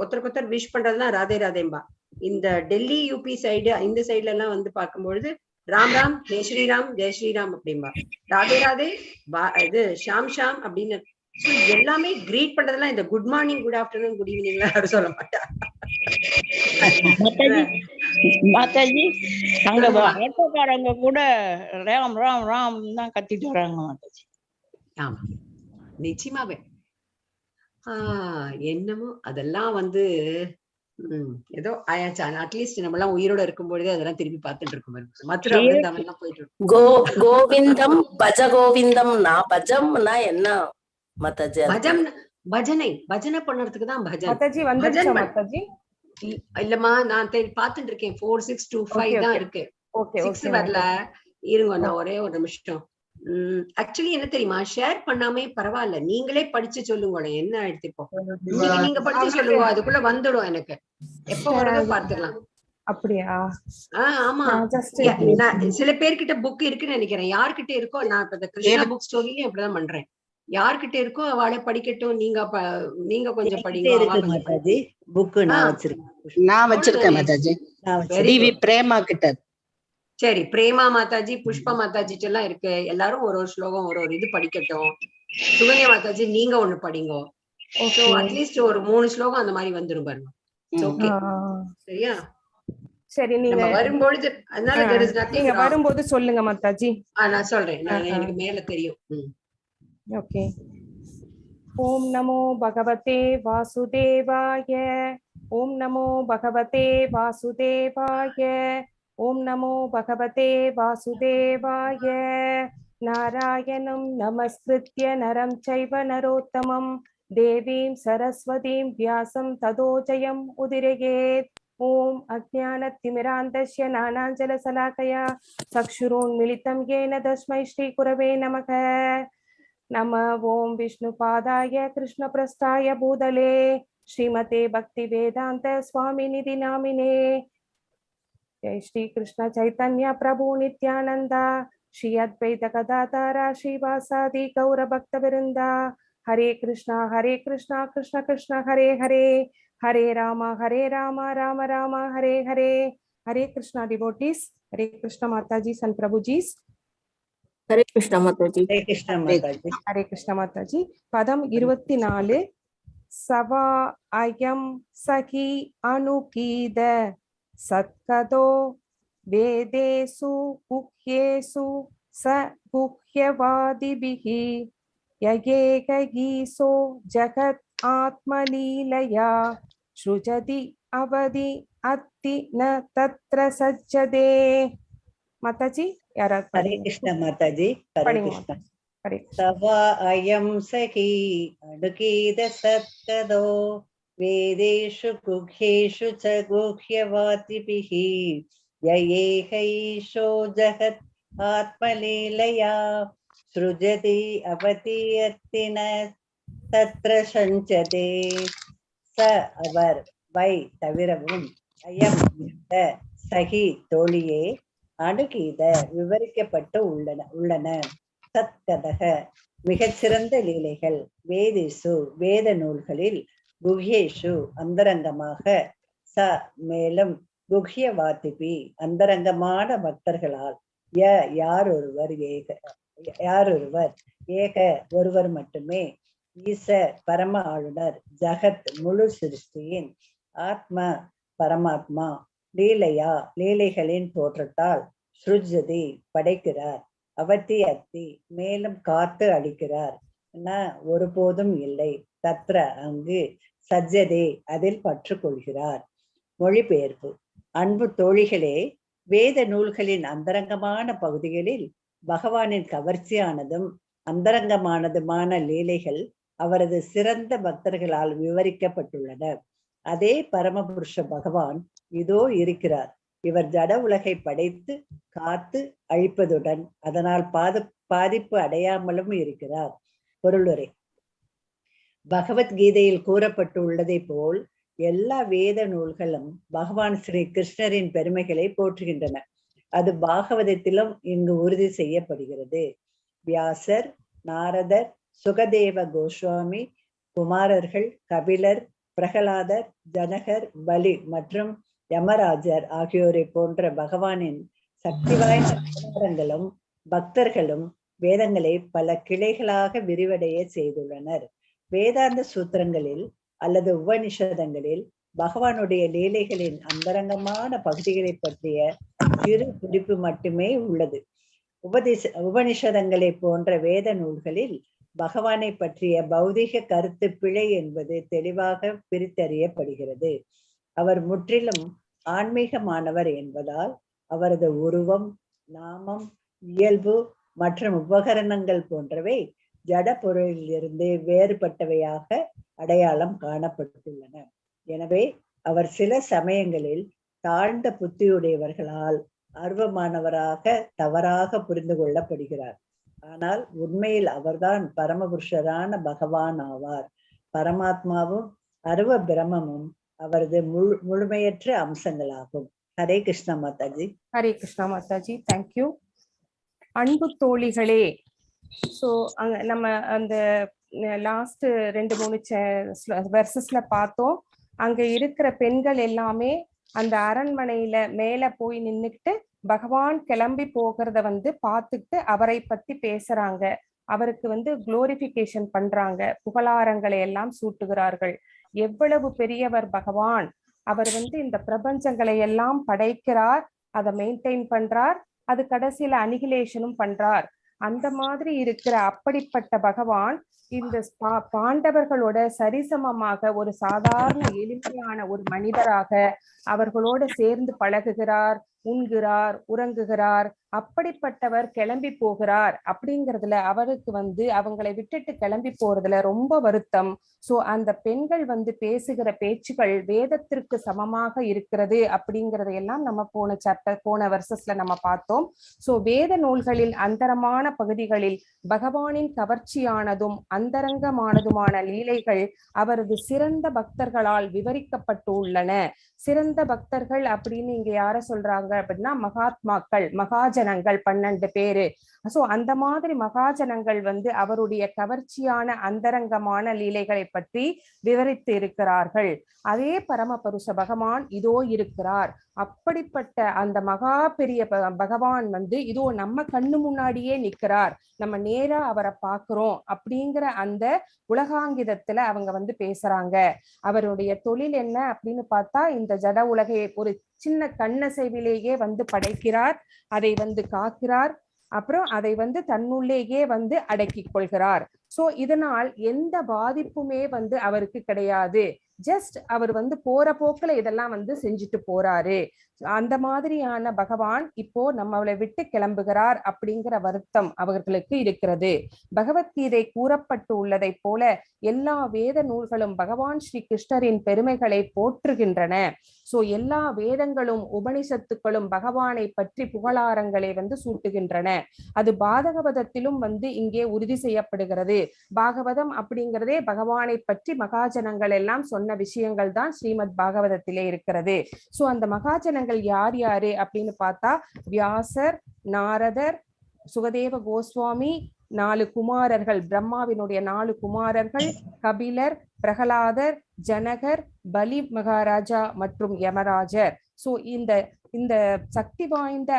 ஒருத்தர் விஷ் பண்றதுதான் ராதேம்பா. இந்த டெல்லி யூபி சைடு இந்த சைட்ல எல்லாம் வந்து பார்க்கும்பொழுது ராம் ஜெய் ஸ்ரீராம் அப்படின்பா. ராதே இது ஷாம் அப்படின்னு எல்லாமே கிரீட் பண்றதெல்லாம் இந்த good morning, good afternoon, good evening யாரும் சொல்ல மாட்டா. மாதாஜி அங்க ஆட்டோக்காரங்க கூட ராம் ராம் ராம் தான் கத்திட்டு வராங்க மாதாஜி. ஆமா, நிச்சயமாவே. என்னமோ அதெல்லாம் வந்து ஏதோ ஆயாச்சா. அட்லீஸ்ட் நம்ம எல்லாம் உயிரோட இருக்கும் பொழுதே அதெல்லாம் திரும்பி பார்த்துட்டு இருக்கோம். மதுரை எல்லாம் போயிட்டு இருக்கோம். கோவிந்தம் பஜ கோவிந்தம்னா பஜம்னா என்ன மாதாஜி? பஜனை பண்றதுக்கு தான் பஜன். இல்லம்மா, நான் பாத்துட்டு இருக்கேன். 4625 தான் இருக்கு. 6 வரல. இருங்க, நான் ஒரே ஒரு நிமிஷம். ஆக்சுவலி என்ன தெரியுமா, ஷேர் பண்ணாமே பரவாயில்ல, நீங்களே படிச்சு சொல்லுங்க. என்ன எடுத்துப்போம், நீங்க படிச்சு சொல்லுங்க, அதுக்குள்ள வந்துடும். எனக்கு எப்ப வரதோ பார்த்துக்கலாம். அப்படியா? ஆமா, சில பேர்கிட்ட புக் இருக்குன்னு நினைக்கிறேன். யார்கிட்ட இருக்கோ, நான் இப்ப இந்த கிருஷ்ணா புக் ஸ்டோரியில இப்படிதான் பண்றேன். யார்கிட்ட இருக்கோ அவளை படிக்கட்டும். நீங்க கொஞ்சம் படிங்க. புக் நான் வச்சிருக்கேன் மாதாஜி. பிரேமா கிட்ட. சரி, பிரேமா மாதாஜி, புஷ்பா மாதாஜி எல்லாம் இருக்கு. எல்லாரும் ஒரு ஸ்லோகம் ஒரு இது படிக்கட்டும். சுகன்யா மாதாஜி நீங்க ஒண்ணு படிங்க. அட்லீஸ்ட் ஒரு 3 ஸ்லோகம் அந்த மாதிரி வந்துரும் பாருங்க. ஓகே, சரியா? சரி, நீங்க வரும்பொழுது, அதனால நீங்க வரும்போது சொல்லுங்க மாதாஜி. நான் சொல்றேன், எனக்கு மேல தெரியும். ஓகே. ஓம் நமோ பகவதே வாசுதேவாய. ஓம் நமோ பகவதே வாசுதேவாய. ஓம் நமோ பகவதே வாசுதேவாய. நாராயணம் நமஸ்கிருத்ய நரம் சைவ நரோத்தமம் தேவீம் சரஸ்வதீம் வியாசம் ததோ ஜெயம் உதிரயேத். ஓம் அஜ்ஞானத்திமிராந்தஸ்ய ஞானாஞ்சலசலாகயா சக்ஷுரோன்மிலிதம் येन தஸ்மை ஸ்ரீ குரவே நமக. நம ஓம் விஷ்ணுபாதாய கிருஷ்ணபிரஸ்தாய பூதலே ஸ்ரீமதே பக்தி வேதாந்த சுவாமிநிதி நாமினே. जय श्री कृष्ण चैतन्य प्रभु नित्यानंदा श्री अद्वैत गदाधरा श्रीवासादि गौर भक्त वृंदा. हरे कृष्णा कृष्ण कृष्ण हरे हरे, हरे राम राम राम हरे हरे. हरे कृष्णा डिवोटीज, हरे कृष्ण माताजी सन प्रभुजी. हरे कृष्ण माताजी. हरे कृष्ण माताजी. हरे कृष्ण माताजी. पदम 24. सवा अयम सखी अनुकीद सत्कदो वेदेषु गुह्येषु स गुह्यवादिभिः ययेकगीसो जगत् आत्मलीलया सृजति अवधि अत्ति न तत्र सज्जते. माताजी याराद. हरे कृष्ण माताजी. हरे कृष्ण. सवा अयं सखी अनुकीद सत्कदो वेदेषु गुह्येषु च गुह्यवादिभिः ययेकैषो जगत् आत्मलीलया सृजति अवतीयति न तत्र सञ्चते. स அவர் வை தவிரவும் அயம் இந்த சகி தோழியே அணுகீத விவரிக்கப்பட்டு உள்ளன சத்கதக மிகச்சிறந்த லீலைகள் வேதிசு வேத நூல்களில் குஹ்யேஷு அந்தரங்கமாக ச மேலும் குஹ்யவாதிபி அந்தரங்கமான பக்தர்களால் யாரொருவர் ஏக ஒருவர் மட்டுமே ஈச பரம ஆளுநர் ஜகத் முழு சிருஷ்டியின் ஆத்ம பரமாத்மா லீலையா லீலைகளின் தோற்றத்தால் ஸ்ருஜதி படைக்கிறார், அவத்தி அத்தி மேலும் காத்து அளிக்கிறார், ஒருபோதும் இல்லை, தத்ர அங்கு சஜ்ஜதே அதில் பற்று கொள்கிறார். மொழிபெயர்ப்பு. அன்பு தோழிகளே, வேத நூல்களின் அந்தரங்கமான பகுதிகளில் பகவானின் கவர்ச்சியானதும் அந்தரங்கமானதுமான லீலைகள் அவரது சிறந்த பக்தர்களால் விவரிக்கப்பட்டுள்ளன. அதே பரமபுருஷ பகவான் இதோ இருக்கிறார். இவர் ஜட உலகை படைத்து காத்து அழிப்பதுடன் அதனால் பாதிப்பு அடையாமலும் இருக்கிறார். பொருளுரை. பகவத்கீதையில் கூறப்பட்டுள்ளதை போல் எல்லா வேத நூல்களும் பகவான் ஸ்ரீ கிருஷ்ணரின் பெருமைகளை போற்றுகின்றன. அது பாகவதத்திலும் இங்கு உறுதி செய்யப்படுகிறது. வியாசர், நாரதர், சுகதேவ கோஸ்வாமி, குமாரர்கள், கபிலர், பிரகலாதர், ஜனகர், பலி மற்றும் யமராஜர் ஆகியோரை போன்ற பகவானின் சக்தி வாய்ந்த அவதாரங்களும் பக்தர்களும் வேதங்களை பல கிளைகளாக விரிவடைய செய்துள்ளனர். வேதாந்த சூத்திரங்களில் அல்லது உபனிஷதங்களில் பகவானுடைய லீலைகளின் அந்தரங்கமான பகுதிகளை பற்றிய சிறு குறிப்பு மட்டுமே உள்ளது. உபனிஷதங்களை போன்ற வேத நூல்களில் பகவானை பற்றிய பௌதிக கருத்து பிழை என்பது தெளிவாக பிரித்தறியப்படுகிறது. அவர் முற்றிலும் ஆன்மீகமானவர் என்பதால் அவரது உருவம், நாமம், இயல்பு மற்றும் உபகரணங்கள் போன்றவை ஜட பொருளிலிருந்து வேறுபட்டவையாக அடையாளம் காணப்பட்டுள்ளன. எனவே அவர் சில சமயங்களில் தாழ்ந்த புத்தியுடையவர்களால் ஆர்வமானவராக தவறாக புரிந்து கொள்ளப்படுகிறார். ஆனால் உண்மையில் அவர்தான் பரமபுருஷரான பகவான் ஆவார். பரமாத்மாவும் அருவ பிரமமும் அவரது முழுமையற்ற அம்சங்களாகும். ஹரே கிருஷ்ணா மாதாஜி. ஹரே கிருஷ்ணா மாதாஜி. தேங்க்யூ. அன்பு தோழிகளே, ஸோ நம்ம அந்த லாஸ்ட் 2-3 வெர்சஸ்ல பார்த்தோம். அங்க இருக்கிற பெண்கள் எல்லாமே அந்த அரண்மனையில மேல போய் நின்னுக்கிட்டு பகவான் கிளம்பி போகிறத பார்த்துட்டு அவரை பத்தி பேசுறாங்க. அவருக்கு குளோரிபிகேஷன் பண்றாங்க, புகழாரங்களை எல்லாம் சூட்டுகிறார்கள். எவ்வளவு பெரியவர் பகவான்! அவர் இந்த பிரபஞ்சங்களை எல்லாம் படைக்கிறார், அதை மெயின்டைன் பண்றார், அது கடைசியில அனிகிலேஷனும் பண்றார். அந்த மாதிரி இருக்கிற அப்படிப்பட்ட பகவான் இந்த பாண்டவர்களோட சரிசமமாக ஒரு சாதாரண எளிமையான ஒரு மனிதராக அவர்களோட சேர்ந்து பழகுகிறார், உண்கிறார், உறங்குகிறார். அப்படிப்பட்டவர் கிளம்பி போகிறார் அப்படிங்கறதுல அவருக்கு அவங்களை விட்டுட்டு கிளம்பி போறதுல ரொம்ப வருத்தம். சோ அந்த பெண்கள் பேசுகிற பேச்சுகள் வேதத்திற்கு சமமாக இருக்கிறது அப்படிங்கறதையெல்லாம் நம்ம போன வருஷத்துல நம்ம பார்த்தோம். சோ வேத நூல்களில் அந்தரமான பகுதிகளில் பகவானின் கவர்ச்சியானதும் அந்தரங்கமானதுமான லீலைகள் அவரது சிறந்த பக்தர்களால் விவரிக்கப்பட்டு உள்ளன. சிறந்த பக்தர்கள் அப்படின்னு இங்க யார சொல்றாங்க அப்படின்னா மகாத்மாக்கள், மகாஜனங்கள் 12 பேரு. சோ அந்த மாதிரி மகாஜனங்கள் அவருடைய கவர்ச்சியான அந்தரங்கமான லீலைகளை பற்றி விவரித்து இருக்கிறார்கள். அதே பரமபுருஷ பகவான் இதோ இருக்கிறார். அப்படிப்பட்ட அந்த மகா பெரிய பகவான் இதோ நம்ம கண்ணு முன்னாடியே நிற்கிறார், நம்ம நேரா அவரை பார்க்கிறோம் அப்படிங்கிற அந்த உலகாங்கிதத்துல அவங்க பேசுறாங்க. அவருடைய தொழில் என்ன அப்படின்னு பார்த்தா இந்த ஜட உலகை ஒரு சின்ன கண்ணசைவிலேயே படைக்கிறார், அதை காக்கிறார், அப்புறம் அதை தன்னுள்ளேயே அடக்கிக் கொள்கிறார். சோ இதனால் எந்த பாதிப்புமே அவருக்கு கிடையாது. ஜஸ்ட் அவர் போற போக்குல இதெல்லாம் செஞ்சுட்டு போறாரு. அந்த மாதிரியான பகவான் இப்போ நம்மளை விட்டு கிளம்புகிறார் அப்படிங்கிற வருத்தம் அவர்களுக்கு இருக்கிறது. பகவத்கீதை கூறப்பட்டு உள்ளதை போல எல்லா வேத நூல்களும் பகவான் ஸ்ரீ கிருஷ்ணரின் பெருமைகளை போற்றுகின்றன. சோ எல்லா வேதங்களும் உபனிஷத்துக்களும் பகவானை பற்றி புகழாரங்களை சூட்டுகின்றன. அது பாகவதத்திலும் இங்கே உறுதி செய்யப்படுகிறது. பாகவதம் அப்படிங்கிறதே பகவானை பற்றி மகாஜனங்கள் எல்லாம் சொன்ன விஷயங்கள் தான் ஸ்ரீமத் பாகவதத்திலே இருக்கிறது. சோ அந்த மகாஜனங்கள் யார் யாரு அப்படின்னு பார்த்தா வியாசர், நாரதர், சுகதேவ கோஸ்வாமி, 4 குமாரர்கள், பிரம்மாவினுடைய 4 குமாரர்கள், கபிலர், பிரகலாதர், ஜனகர், பலி மகாராஜா மற்றும் யமராஜர். சோ இந்த சக்தி வாய்ந்த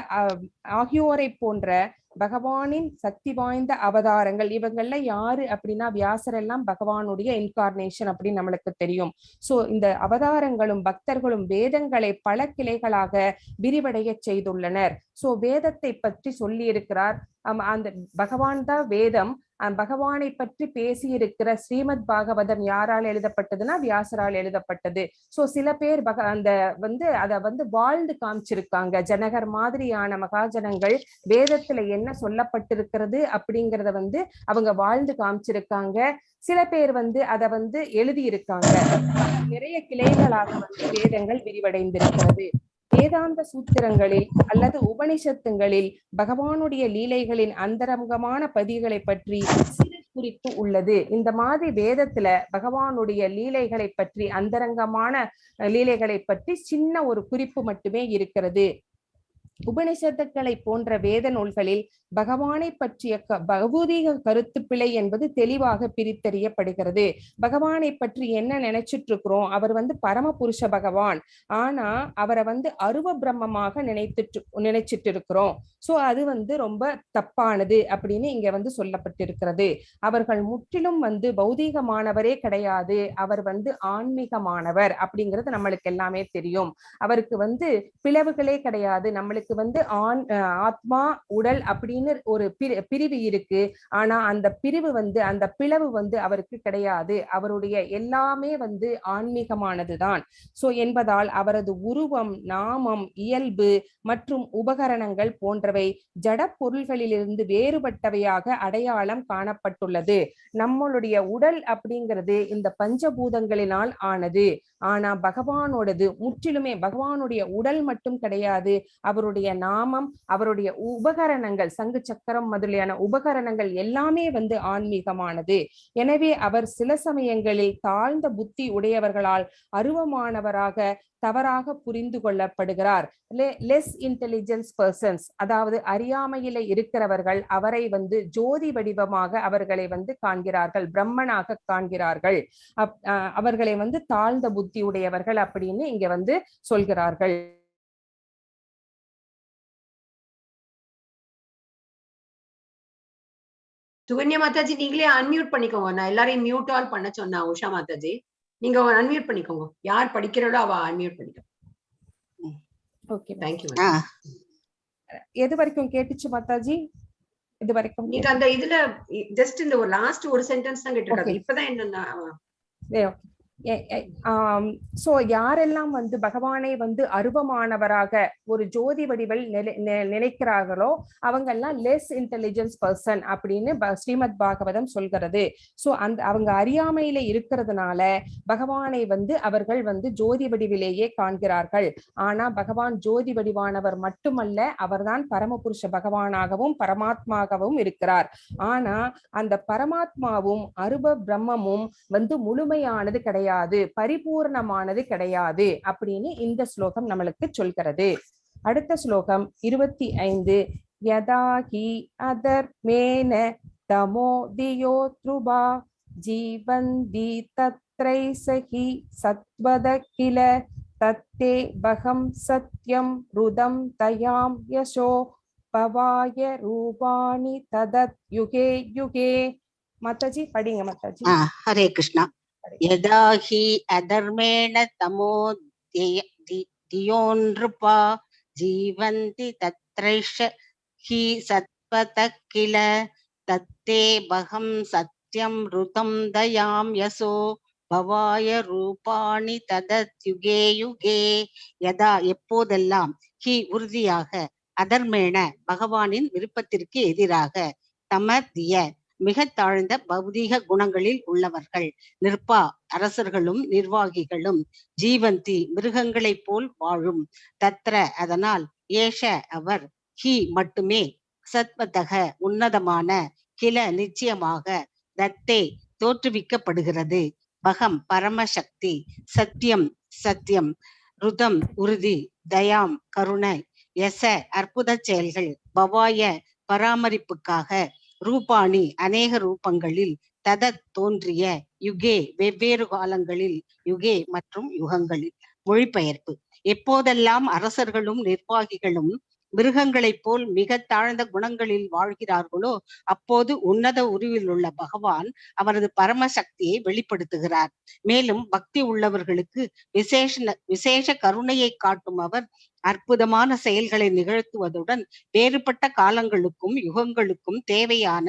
ஆகியோரை போன்ற பகவானின் சக்தி வாய்ந்த அவதாரங்கள் இவங்கள்ல யாரு அப்படின்னா வியாசர் எல்லாம் பகவானுடைய இன்கார்னேஷன் அப்படின்னு நம்மளுக்கு தெரியும். சோ இந்த அவதாரங்களும் பக்தர்களும் வேதங்களை பல கிளைகளாக விரிவடைய செய்துள்ளனர். சோ வேதத்தை பற்றி சொல்லி இருக்கிறார். அந்த பகவான் தான் வேதம். பகவானை பற்றி பேசி இருக்கிற ஸ்ரீமத் பாகவதம் யாரால் எழுதப்பட்டதுன்னா வியாசரால் எழுதப்பட்டது. சோ சில பேர் அத வாழ்ந்து காமிச்சிருக்காங்க. ஜனகர் மாதிரியான மகாஜனங்கள் வேதத்துல என்ன சொல்லப்பட்டிருக்கிறது அப்படிங்கறத அவங்க வாழ்ந்து காமிச்சிருக்காங்க. சில பேர் அத எழுதி இருக்காங்க. நிறைய கிளைகளாக வேதங்கள் விரிவடைந்திருக்கிறது. வேதாந்த சூத்திரங்களில் அல்லது உபனிஷத்துங்களில் பகவானுடைய லீலைகளின் அந்தரங்கமான பதிகளை பற்றி சிறு குறிப்பு உள்ளது. இந்த மாதிரி வேதத்துல பகவானுடைய லீலைகளை பற்றி, அந்தரங்கமான லீலைகளை பற்றி சின்ன ஒரு குறிப்பு மட்டுமே இருக்கிறது. உபனிஷத்துக்களை போன்ற வேத நூல்களில் பகவானை பற்றிய பௌதீக கருத்து பிழை என்பது தெளிவாக பிரித்தறியப்படுகிறது. பகவானை பற்றி என்ன நினைச்சிட்டு இருக்கிறோம், அவர் பரமபுருஷ பகவான், ஆனா அவரை அருவ பிரம்மமாக நினைச்சிட்டு இருக்கிறோம். சோ அது ரொம்ப தப்பானது அப்படின்னு இங்க சொல்லப்பட்டிருக்கிறது. அவர்கள் முற்றிலும் பௌதீகமானவரே கிடையாது, அவர் ஆன்மீகமானவர் அப்படிங்கிறது நம்மளுக்கு எல்லாமே தெரியும். அவருக்கு பிளவுகளே கிடையாது. நம்மளுக்கு ஆத்மா, உடல் அப்படின்னு ஒரு பிரிவு இருக்கு. ஆனா அந்த பிரிவு அந்த பிளவு அவருக்கு கிடையாது. அவருடைய எல்லாமே ஆன்மீகமானதுதான். சோ என்பதால் அவரது உருவம், நாமம், இயல்பு மற்றும் உபகரணங்கள் போன்றவை ஜட பொருள்களிலிருந்து வேறுபட்டவையாக அடையாளம் காணப்பட்டுள்ளது. நம்மளுடைய உடல் அப்படிங்கிறது இந்த பஞ்சபூதங்களினால் ஆனது. ஆனா பகவானோடது முற்றிலுமே பகவானுடைய உடல் மட்டும் கிடையாது. அவருடைய நாமம், அவருடைய உபகரணங்கள், சங்கு சக்கரம் முதலியான உபகரணங்கள் எல்லாமே ஆன்மீகமானது. எனவே அவர் சில சமயங்களில் தாழ்ந்த புத்தி உடையவர்களால் அருவமானவராக தவறாக புரிந்து கொள்ளப்படுகிறார். லெஸ் இன்டெலிஜென்ஸ் பர்சன்ஸ், அதாவது அறியாமையில இருக்கிறவர்கள் அவரை ஜோதி வடிவமாக அவர்களை காண்கிறார்கள், பிரம்மனாக காண்கிறார்கள். அவர்களை தாழ்ந்த புத்தி உடையவர்கள் அப்படின்னு இங்க சொல்கிறார்கள். சுகன்யா மாதாஜி நீங்களே அன்மியூட் பண்ணிக்கோங்க. நான் எல்லாரையும் மியூட் ஆல் பண்ண சொன்னா உஷா மாதாஜி, நீங்க அன்மியூட் பண்ணிக்கோங்க. யார் படிக்கிறோட அவ அன்மியூட் பண்ணிக்கோங்க. Okay, thank you. எது வரைக்கும் கேட்டுச்சு மாதாஜி? இது வரைக்கும் நீங்க அந்த இதுல ஜஸ்ட் இந்த ஒரு லாஸ்ட் ஒரு சென்டென்ஸ் தான் கேட்டிருக்காங்க. இப்பதான் என்னன்னா சோ யாரெல்லாம் வந்து பகவானை வந்து அருவமானவராக ஒரு ஜோதி வடிவில் நினைக்கிறார்களோ அவங்க எல்லாம் லெஸ் இன்டெலிஜென்ஸ் பர்சன் அப்படின்னு ஸ்ரீமத் பாகவதம் சொல்கிறது. சோ அவங்க அறியாமையில இருக்கிறதுனால பகவானை வந்து அவர்கள் வந்து ஜோதி வடிவிலேயே காண்கிறார்கள். ஆனா பகவான் ஜோதி வடிவானவர் மட்டுமல்ல, அவர்தான் பரமபுருஷ பகவானாகவும் பரமாத்மாகவும் இருக்கிறார். ஆனா அந்த பரமாத்மாவும் அருப பிரம்மமும் வந்து முழுமையானது கிடையாது, பரிபூர்ணமானது கிடையாது அப்படின்னு இந்த ஸ்லோகம் நம்மளுக்கு சொல்கிறது. அடுத்த ஸ்லோகம் 25. யதாஹி அதர்மேன தமோதியோ த்ருபா ஜீவந்தி தத்ரைசஹி சத்வத கில தத்தே பகம் சத்யம் ருதம் தயாம் யசோ பவாய ரூபாணி ததத் யுகே யுகே. மாதாஜி படிங்க மாதாஜி. ஹரே கிருஷ்ணா. யதா ஹி அதர்மேண தமோ தியோன்ருபா ஜீவந்தி தத்ரைஷ ஹி சத்வத கில தத்தே பகம் சத்யம் ருதம் தயாம் யசோ பவாய ரூபாணி ததத் யுகே யுகே. யதா எப்போதெல்லாம், ஹி உறுதியாக, அதர்மேண பகவானின் விருப்பத்திற்கு எதிராக, தமதிய மிக தாழ்ந்த பௌதீக குணங்களில் உள்ளவர்கள், நிற்பா அரசர்களும் நிர்வாகிகளும், ஜீவந்தி மிருகங்களைப் போல் வாழும், தத்ர அதனால், ஏஷ அவர், ஹி மட்டுமே, சத்வதக உன்னதமான, கில நிச்சயமாக, தத்தே தோற்றுவிக்கப்படுகிறது, பகம் பரமசக்தி, சத்தியம் சத்தியம், ருதம் உறுதி, தயாம் கருணை, யச அற்புத செயல்கள், பவாய பராமரிப்புக்காக, ரூபாணி அநேக ரூபங்களில், ததத் தோன்றிய, யுகே வெவ்வேறு காலங்களில், யுகே மற்றும் யுகங்களில். மொழிபெயர்ப்பு. எப்போதெல்லாம் அரசர்களும் நிர்வாகிகளும் மிருகங்களைப் போல் மிக தாழ்ந்த குணங்களில் வாழ்கிறார்களோ அப்போது உன்னத உருவில் உள்ள பகவான் அவரது பரமசக்தியை வெளிப்படுத்துகிறார். மேலும் பக்தி உள்ளவர்களுக்கு விசேஷ கருணையை காட்டும் அவர் அற்புதமான செயல்களை நிகழ்த்துவதுடன் வேறுபட்ட காலங்களுக்கும் யுகங்களுக்கும் தேவையான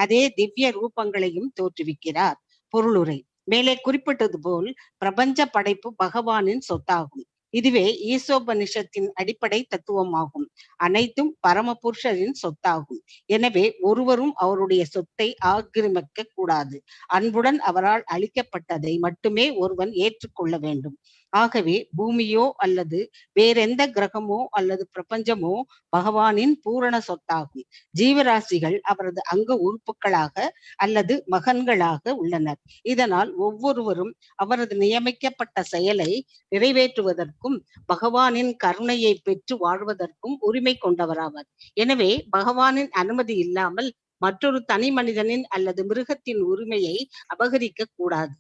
அதே திவ்ய ரூபங்களையும் தோற்றுவிக்கிறார். பொருளுரை. மேலே குறிப்பிட்டது போல் பிரபஞ்ச படைப்பு பகவானின் சொத்தாகும். இதுவே ஈசோபனிஷத்தின் அடிப்படை தத்துவமாகும். அனைத்தும் பரமபுருஷரின் சொத்தாகும். எனவே ஒருவரும் அவருடைய சொத்தை ஆக்கிரமிக்க கூடாது. அன்புடன் அவரால் அளிக்கப்பட்டதை மட்டுமே ஒருவன் ஏற்றுக்கொள்ள வேண்டும். ஆகவே பூமியோ அல்லது வேறெந்த கிரகமோ அல்லது பிரபஞ்சமோ பகவானின் பூரண சொத்தாகும். ஜீவராசிகள் அவரது அங்க உறுப்புகளாக அல்லது மகன்களாக உள்ளனர். இதனால் ஒவ்வொருவரும் அவரது நியமிக்கப்பட்ட செயலை நிறைவேற்றுவதற்கும் பகவானின் கருணையை பெற்று வாழ்வதற்கும் உரிமை கொண்டவராவர். எனவே பகவானின் அனுமதி இல்லாமல் மற்றொரு தனி மனிதனின் அல்லது மிருகத்தின் உரிமையை அபகரிக்க கூடாது.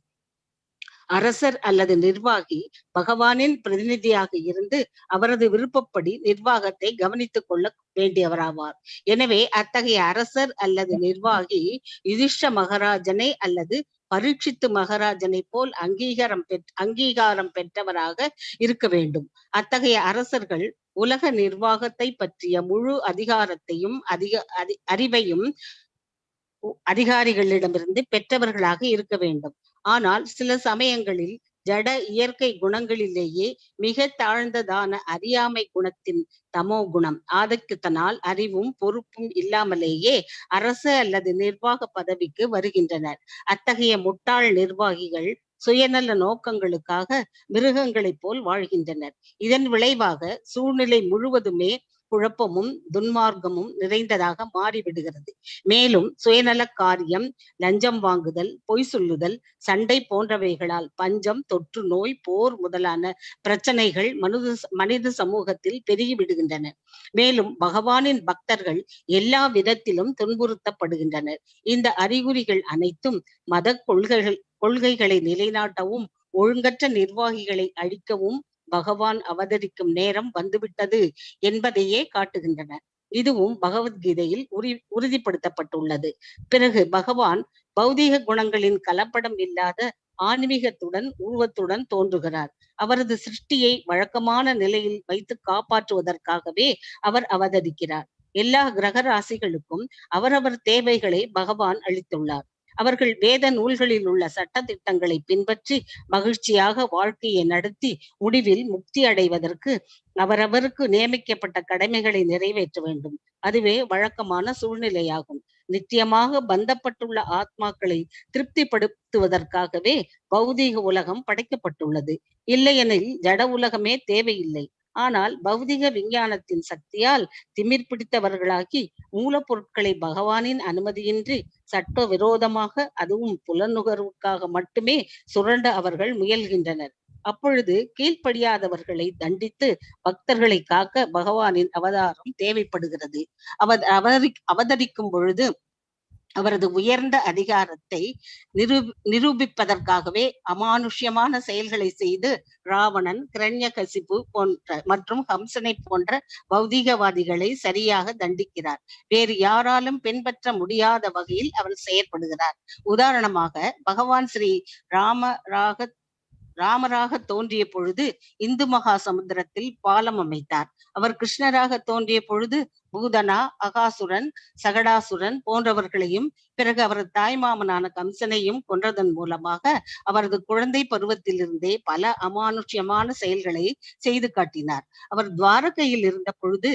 அரசர் அல்லது நிர்வாகி பகவானின் பிரதிநிதியாக இருந்து அவரது விருப்பப்படி நிர்வாகத்தை கவனித்துக் கொள்ள வேண்டியவராவார். எனவே அத்தகைய அரசர் அல்லது நிர்வாகி யுதிஷ்ட மகாராஜனை அல்லது பரீட்சித்து மகாராஜனை போல் அங்கீகாரம் பெற்றவராக இருக்க வேண்டும். அத்தகைய அரசர்கள் உலக நிர்வாகத்தை பற்றிய முழு அதிகாரத்தையும் அறிவையும் அதிகாரிகளிடமிருந்து பெற்றவர்களாக இருக்க வேண்டும். ஆனால் சில சமயங்களில் ஜட இயற்கை குணங்களிலேயே மிக தாழ்ந்ததான அறியாமை குணத்தின் தமோ குணம் ஆதிக்கத்தினால் அறிவும் பொறுப்பும் இல்லாமலேயே அரசு அல்லது நிர்வாக பதவிக்கு வருகின்றனர். அத்தகைய முட்டாள் நிர்வாகிகள் சுயநல நோக்கங்களுக்காக மிருகங்களைப் போல் வாழ்கின்றனர். இதன் விளைவாக சூழ்நிலை முழுவதுமே குழப்பமும் துன்மார்க்கமும் நிறைந்ததாக மாறிவிடுகிறது. மேலும் சுயநல காரியம், லஞ்சம் வாங்குதல், பொய் சொல்லுதல், சண்டை போன்றவைகளால் பஞ்சம், தொற்று நோய், போர் முதலான பிரச்சனைகள் மனித சமூகத்தில் பெருகிவிடுகின்றன. மேலும் பகவானின் பக்தர்கள் எல்லா விதத்திலும் துன்புறுத்தப்படுகின்றனர். இந்த அறிகுறிகள் அனைத்தும் மத கொள்கைகளை நிலைநாட்டவும் ஒழுங்கற்ற நிர்வாகிகளை அழிக்கவும் பகவான் அவதரிக்கும் நேரம் வந்துவிட்டது என்பதையே காட்டுகின்றன. இதுவும் பகவத்கீதையில் உறுதிப்படுத்தப்பட்டுள்ளது. பிறகு பகவான் பௌதீக குணங்களின் கலப்படம் இல்லாத ஆன்மீகத்துடன் உருவத்துடன் தோன்றுகிறார். அவரது சிருஷ்டியை வழக்கமான நிலையில் வைத்து காப்பாற்றுவதற்காகவே அவர் அவதரிக்கிறார். எல்லா கிரக ராசிகளுக்கும் அவரவர் தேவைகளை பகவான் அளித்துள்ளார். அவர்கள் வேத நூல்களில் உள்ள சட்ட திட்டங்களை பின்பற்றி மகிழ்ச்சியாக வாழ்க்கையை நடத்தி முடிவில் முக்தி அடைவதற்கு அவரவருக்கு நியமிக்கப்பட்ட கடமைகளை நிறைவேற்ற வேண்டும். அதுவே வழக்கமான சூழ்நிலையாகும். நித்தியமாக பந்தப்பட்டுள்ள ஆத்மாக்களை திருப்திப்படுத்துவதற்காகவே பௌதீக உலகம் படைக்கப்பட்டுள்ளது. இல்லையெனில் ஜட உலகமே தேவையில்லை. ஆனால் பௌதிக விஞ்ஞானத்தின் சக்தியால் திமிர் பிடித்தவர்களாகி மூலப்பொருட்களை பகவானின் அனுமதியின்றி சட்ட விரோதமாக, அதுவும் புலனுகர்வுக்காக மட்டுமே சுரண்ட அவர்கள் முயல்கின்றனர். அப்பொழுது கீழ்ப்படியாதவர்களை தண்டித்து பக்தர்களை காக்க பகவானின் அவதாரம் தேவைப்படுகிறது. அவதரிக்கும் பொழுது அவரது உயர்ந்த அதிகாரத்தை நிரூபிப்பதற்காகவே அமானுஷ்யமான செயல்களை செய்து ராவணன், கிரண்யகசிபு போன்ற மற்றும் ஹம்சனை போன்ற பௌதீகவாதிகளை சரியாக தண்டிக்கிறார். வேறு யாராலும் பின்பற்ற முடியாத வகையில் அவர் செயற்படுகிறார். உதாரணமாக, பகவான் ஸ்ரீ ராமராக தோன்றிய பொழுது இந்து மகா சமுத்திரத்தில் பாலம் அமைத்தார். அவர் கிருஷ்ணராக தோன்றிய பொழுது பூதனா, அகாசுரன், சகடாசுரன் போன்றவர்களையும் பிறகு அவரது தாய்மாமனான கம்சனையும் கொன்றதன் மூலமாக அவரது குழந்தை பருவத்திலிருந்தே பல அமானுஷ்யமான செயல்களை செய்து காட்டினார். அவர் துவாரகையில் இருந்த பொழுது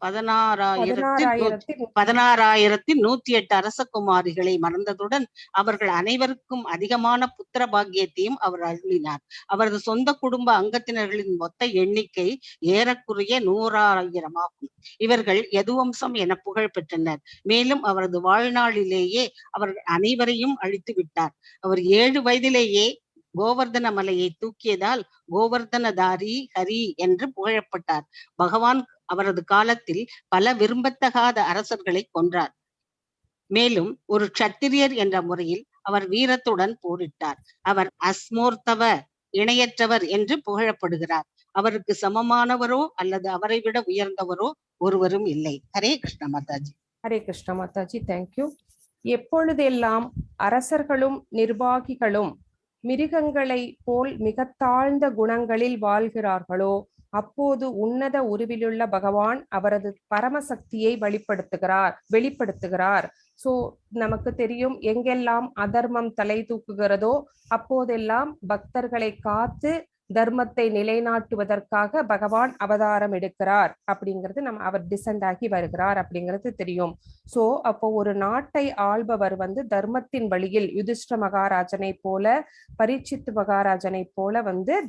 16,108 அரசகுமாரிகளை மறந்ததுடன் அவர்கள் அனைவருக்கும் அதிகமான புத்திர பாக்கியத்தையும் அவர் அருளினார். அவரது சொந்த குடும்ப அங்கத்தினர்களின் மொத்த எண்ணிக்கை ஏறக்குறைய 100,000 ஆகும். இவர்கள் யதுவம்சம் என புகழ் பெற்றனர். மேலும் அவரது வாழ்நாளிலேயே அவர்கள் அனைவரையும் அழித்து விட்டார். அவர் 7 வயதிலேயே கோவர்தன மலையை தூக்கியதால் கோவர்தனதாரி ஹரி என்று புகழப்பட்டார். பகவான் அவரது காலத்தில் பல விரும்பத்தகாத அரசர்களை கொன்றார். மேலும் ஒரு க்ஷத்திரியர் என்ற முறையில் அவர் வீரத்துடன் போரிட்டார். அவர் அஸ்மோர்த்தவ, இணையற்றவர் என்று புகழப்படுகிறார். அவருக்கு சமமானவரோ அல்லது அவரை விட உயர்ந்தவரோ ஒருவரும் இல்லை. ஹரே கிருஷ்ண மாதாஜி. ஹரே கிருஷ்ண மாதாஜி, தேங்க்யூ. எப்பொழுதெல்லாம் அரசர்களும் நிர்வாகிகளும் மிருகங்களை போல் மிக தாழ்ந்த குணங்களில் வாழ்கிறார்களோ அப்போது உன்னத உருவிலுள்ள பகவான் அவரது பரமசக்தியை வெளிப்படுத்துகிறார். சோ நமக்கு தெரியும், எங்கெல்லாம் அதர்மம் தலை தூக்குகிறதோ அப்போதெல்லாம் பக்தர்களை காத்து தர்மத்தை நிலைநாட்டுவதற்காக பகவான் அவதாரம் எடுக்கிறார் அப்படிங்கிறது அவர் டிசெண்ட் ஆகி வருகிறார் அப்படிங்கிறது தெரியும். சோ அப்போ ஒரு நாட்டை ஆள்பவர் தர்மத்தின் வழியில் யுதிஷ்ட மகாராஜனை போல, பரீட்சித்து மகாராஜனை போல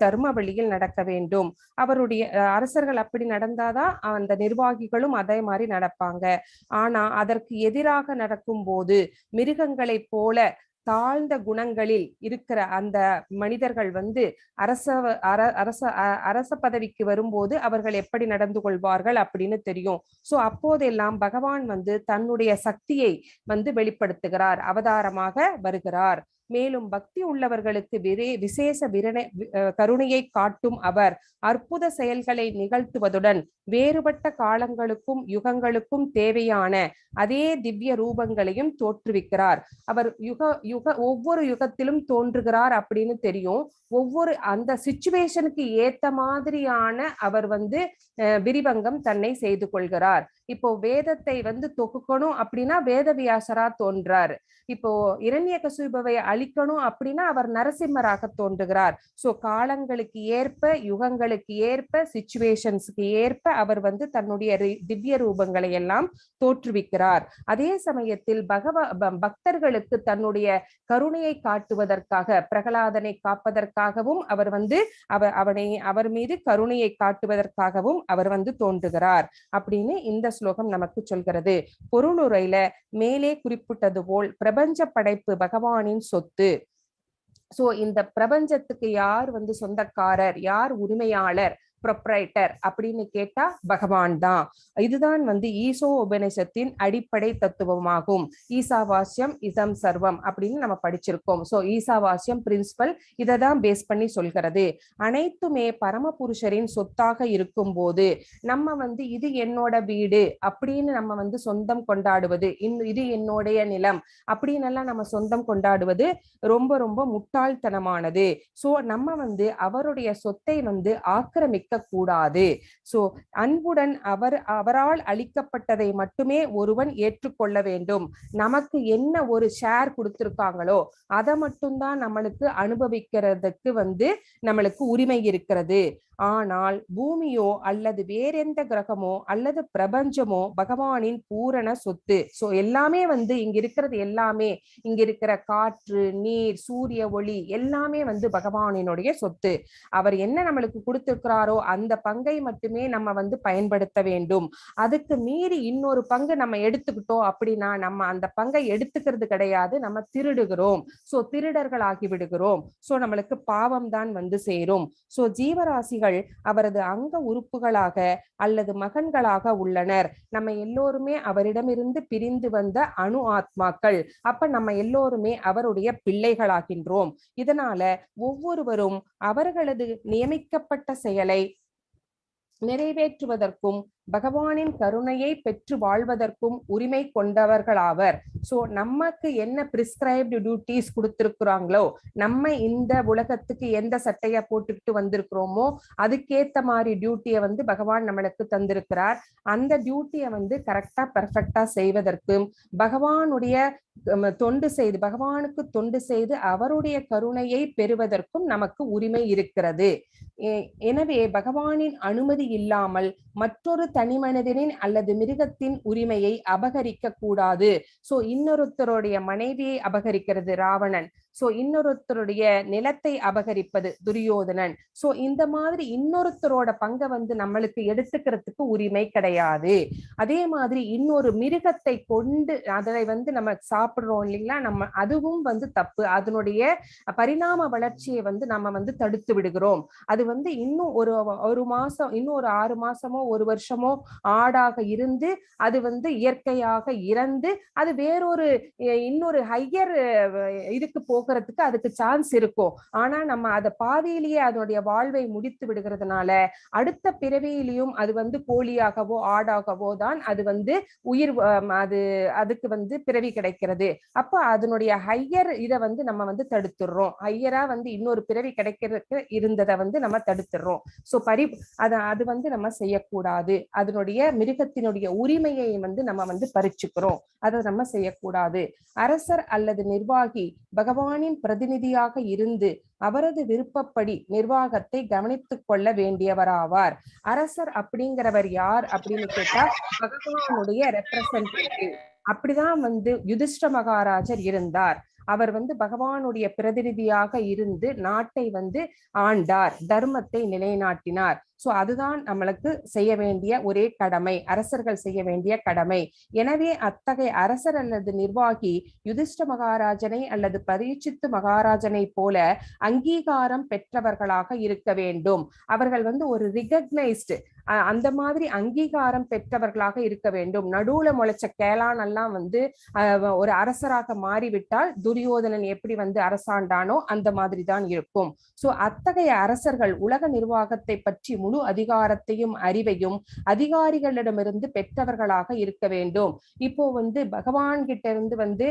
தர்ம வழியில் நடக்க வேண்டும். அவருடைய அரசர்கள் அப்படி நடந்தாதான் அந்த நிர்வாகிகளும் அதே மாதிரி நடப்பாங்க. ஆனா அதற்கு எதிராக நடக்கும் போது மிருகங்களை போல தாழ்ந்த குணங்களில் இருக்கிற அந்த மனிதர்கள் அரச பதவிக்கு வரும்போது அவர்கள் எப்படி நடந்து கொள்வார்கள் அப்படின்னு தெரியும். சோ அப்போதெல்லாம் பகவான் தன்னுடைய சக்தியை வெளிப்படுத்துகிறார், அவதாரமாக வருகிறார். மேலும் பக்தி உள்ளவர்களுக்கு விசேஷ கருணையை காட்டும் அவர் அற்புத செயல்களை நிகழ்த்துவதுடன் வேறுபட்ட காலங்களுக்கும் யுகங்களுக்கும் தேவையான அதே திவ்ய ரூபங்களையும் தோற்றுவிக்கிறார். அவர் ஒவ்வொரு யுகத்திலும் தோன்றுகிறார் அப்படின்னு தெரியும். ஒவ்வொரு அந்த சிச்சுவேஷனுக்கு ஏத்த மாதிரியான அவர் விரிவங்கம் தன்னை செய்து கொள்கிறார். இப்போ வேதத்தை தொகுக்கணும் அப்படின்னா வேதவியாசரா தோன்றார். இப்போ இரண்யகசிபுவை அழிக்கணும் அப்படின்னா அவர் நரசிம்மராக தோன்றுகிறார். சோ காலங்களுக்கு ஏற்ப, யுகங்களுக்கு ஏற்ப, சிச்சுவேஷன்ஸ்க்கு ஏற்ப அவர் தன்னுடைய திவ்ய ரூபங்களை எல்லாம் தோற்றுவிக்கிறார். அதே சமயத்தில் பக்தர்களுக்கு தன்னுடைய கருணையை காட்டுவதற்காக, பிரகலாதனை காப்பதற்காகவும் அவர் மீது கருணையை காட்டுவதற்காகவும் அவர் தோன்றுகிறார் அப்படின்னு இந்த ஸ்லோகம் நமக்கு சொல்கிறது. பொருளுரையில மேலே குறிப்பிட்டது போல் பிரபஞ்ச படைப்பு பகவானின் சொத்து. சோ இந்த பிரபஞ்சத்துக்கு யார் சொந்தக்காரர், யார் உரிமையாளர், ப்ரொப்ரைட்டர் அப்படின்னு கேட்டா பகவான் தான். இதுதான் ஈசோ உபநிஷத்தின் அடிப்படை தத்துவமாகும். ஈசாவாஸ்யம் இதம் சர்வம் அப்படின்னு நம்ம படிச்சிருக்கோம். சோ ஈசாவாஸ்யம் பிரின்சிபல் இததான் பேஸ் பண்ணி சொல்கிறது. அனைத்துமே பரமபுருஷரின் சொத்தாக இருக்கும் போது நம்ம இது என்னோட வீடு அப்படின்னு நம்ம சொந்தம் கொண்டாடுவது, இது என்னுடைய நிலம் அப்படின்னு எல்லாம் நம்ம சொந்தம் கொண்டாடுவது ரொம்ப ரொம்ப முட்டாள்தனமானது. சோ நம்ம அவருடைய சொத்தை ஆக்கிரமிக்க கூடாது. சோ அன்புடன் அவரால் அளிக்கப்பட்டதை மட்டுமே ஒருவன் ஏற்றுக்கொள்ள வேண்டும். நமக்கு என்ன ஒரு ஷேர் கொடுத்திருக்காங்களோ அதை மட்டும்தான் நம்மளுக்கு அனுபவிக்கிறதுக்கு நம்மளுக்கு உரிமை இருக்கிறது. ஆனால் பூமியோ அல்லது வேறெந்த கிரகமோ அல்லது பிரபஞ்சமோ பகவானின் பூரண சொத்து. சோ எல்லாமே இங்க இருக்கிறது எல்லாமே, இங்க இருக்கிற காற்று, நீர், சூரிய ஒளி எல்லாமே பகவானினுடைய சொத்து. அவர் என்ன நம்மளுக்கு கொடுத்திருக்கிறாரோ அந்த பங்கை மட்டுமே நம்ம பயன்படுத்த வேண்டும். அதுக்கு மீறி இன்னொரு பங்கு நம்ம எடுத்துக்கிட்டோம் அப்படின்னா நம்ம அந்த பங்கை எடுத்துக்கிறது கிடையாது, நம்ம திருடுகிறோம். சோ திருடர்கள் ஆகி விடுகிறோம். சோ நம்மளுக்கு பாவம் தான் சேரும். சோ ஜீவராசிகள் அவரது அங்க உறுப்புகளாக அல்லது மகன்களாக உள்ளனர். நம்ம எல்லோருமே அவரிடமிருந்து பிரிந்து வந்த அணு ஆத்மாக்கள். அப்ப நம்ம எல்லோருமே அவருடைய பிள்ளைகளாகின்றோம். இதனால ஒவ்வொருவரும் அவர்களது நியமிக்கப்பட்ட செயலை நிறைவேற்றுவதற்கும் பகவானின் கருணையை பெற்று வாழ்வதற்கும் உரிமை கொண்டவர்களாவர். சோ நமக்கு என்ன பிரிஸ்கிரைப்டு டியூட்டிஸ் கொடுத்திருக்கிறாங்களோ, நம்ம இந்த உலகத்துக்கு எந்த சட்டையை போட்டுக்கிட்டு வந்திருக்கிறோமோ அதுக்கேத்த மாதிரி டியூட்டியை பகவான் நம்மளுக்கு தந்திருக்கிறார். அந்த டியூட்டியை கரெக்டா பெர்ஃபெக்டா செய்வதற்கும் பகவானுடைய பகவானுக்கு தொண்டு செய்து அவருடைய கருணையை பெறுவதற்கும் நமக்கு உரிமை இருக்கிறது. எனவே பகவானின் அனுமதி இல்லாமல் மற்றொரு தனி மனிதனின் அல்லது மிருகத்தின் உரிமையை அபகரிக்க கூடாது. சோ இன்னொருத்தருடைய மனைவியை அபகரிக்கிறது ராவணன். சோ இன்னொருத்தருடைய நிலத்தை அபகரிப்பது துரியோதனன். சோ இந்த மாதிரி இன்னொருத்தரோட பங்கை நம்மளுக்கு எடுத்துக்கிறதுக்கு உரிமை கிடையாது. அதே மாதிரி இன்னொரு மிருகத்தை கொண்டு அதை நம்ம சாப்பிடுறோம் இல்லைங்களா, நம்ம அதுவும் தப்பு. அதனுடைய பரிணாம வளர்ச்சியை நம்ம தடுத்து விடுகிறோம். அது இன்னும் ஒரு மாசம், இன்னும் ஒரு 6 மாசமோ ஒரு வருஷமோ ஆடாக இருந்து அது இயற்கையாக இறந்து அது வேறொரு இன்னொரு ஹையர் இதுக்கு போகிறதுக்கு அதுக்கு சான்ஸ் இருக்கும். ஆனா நம்ம அதை பாதியிலேயே அதனுடைய வாழ்வை முடித்து விடுகிறதுனால அடுத்த பிறவியிலையும் அது கோழியாகவோ ஆடாகவோ தான் அது உயிர் அதுக்கு பிறவி கிடைக்கிறது. அப்ப அதனுடைய ஹையர் இதை நம்ம தடுத்துடுறோம். ஹையரா இன்னொரு பிறவி கிடைக்கிறதுக்கு இருந்ததை நம்ம தடுத்துடுறோம். சோ அது நம்ம செய்யக்கூடாது. அதனுடைய மிருகத்தினுடைய உரிமையை நம்ம பறிச்சுக்கிறோம். அதை நம்ம செய்யக்கூடாது. அரசர் அல்லது நிர்வாகி பகவானின் பிரதிநிதியாக இருந்து அவரது விருப்பப்படி நிர்வாகத்தை கவனித்துக் கொள்ள வேண்டியவராவார். அரசர் அப்படிங்கிறவர் யார் அப்படின்னு கேட்டா பகவானுடைய ரெப்ரசன்டேட்டிவ். அப்படிதான் யுதிஷ்ட மகாராஜர் இருந்தார். அவர் பகவானுடைய பிரதிநிதியாக இருந்து நாட்டை ஆண்டார், தர்மத்தை நிலைநாட்டினார். சோ அதுதான் நம்மளுக்கு செய்ய வேண்டிய ஒரே கடமை, அரசர்கள் செய்ய வேண்டிய கடமை. எனவே அத்தகைய அரசர் அல்லது நிர்வாகி யுதிஷ்ட மகாராஜனை அல்லது பரீட்சித்து மகாராஜனை போல அங்கீகாரம் பெற்றவர்களாக இருக்க வேண்டும். அவர்கள் ஒரு ரிகக்னைஸ்டு அந்த மாதிரி அங்கீகாரம் பெற்றவர்களாக இருக்க வேண்டும். நடுவுல முளைச்ச கேளான் எல்லாம் ஒரு அரசராக மாறிவிட்டால் துரியோதனன் எப்படி அரசாண்டானோ அந்த மாதிரி தான் இருக்கும். சோ அத்தகைய அரசர்கள் உலக நிர்வாகத்தை பற்றி முழு அதிகாரத்தையும் அறிவையும் அதிகாரிகளிடமிருந்து பெற்றவர்களாக இருக்க வேண்டும். இப்போ பகவான் கிட்ட இருந்து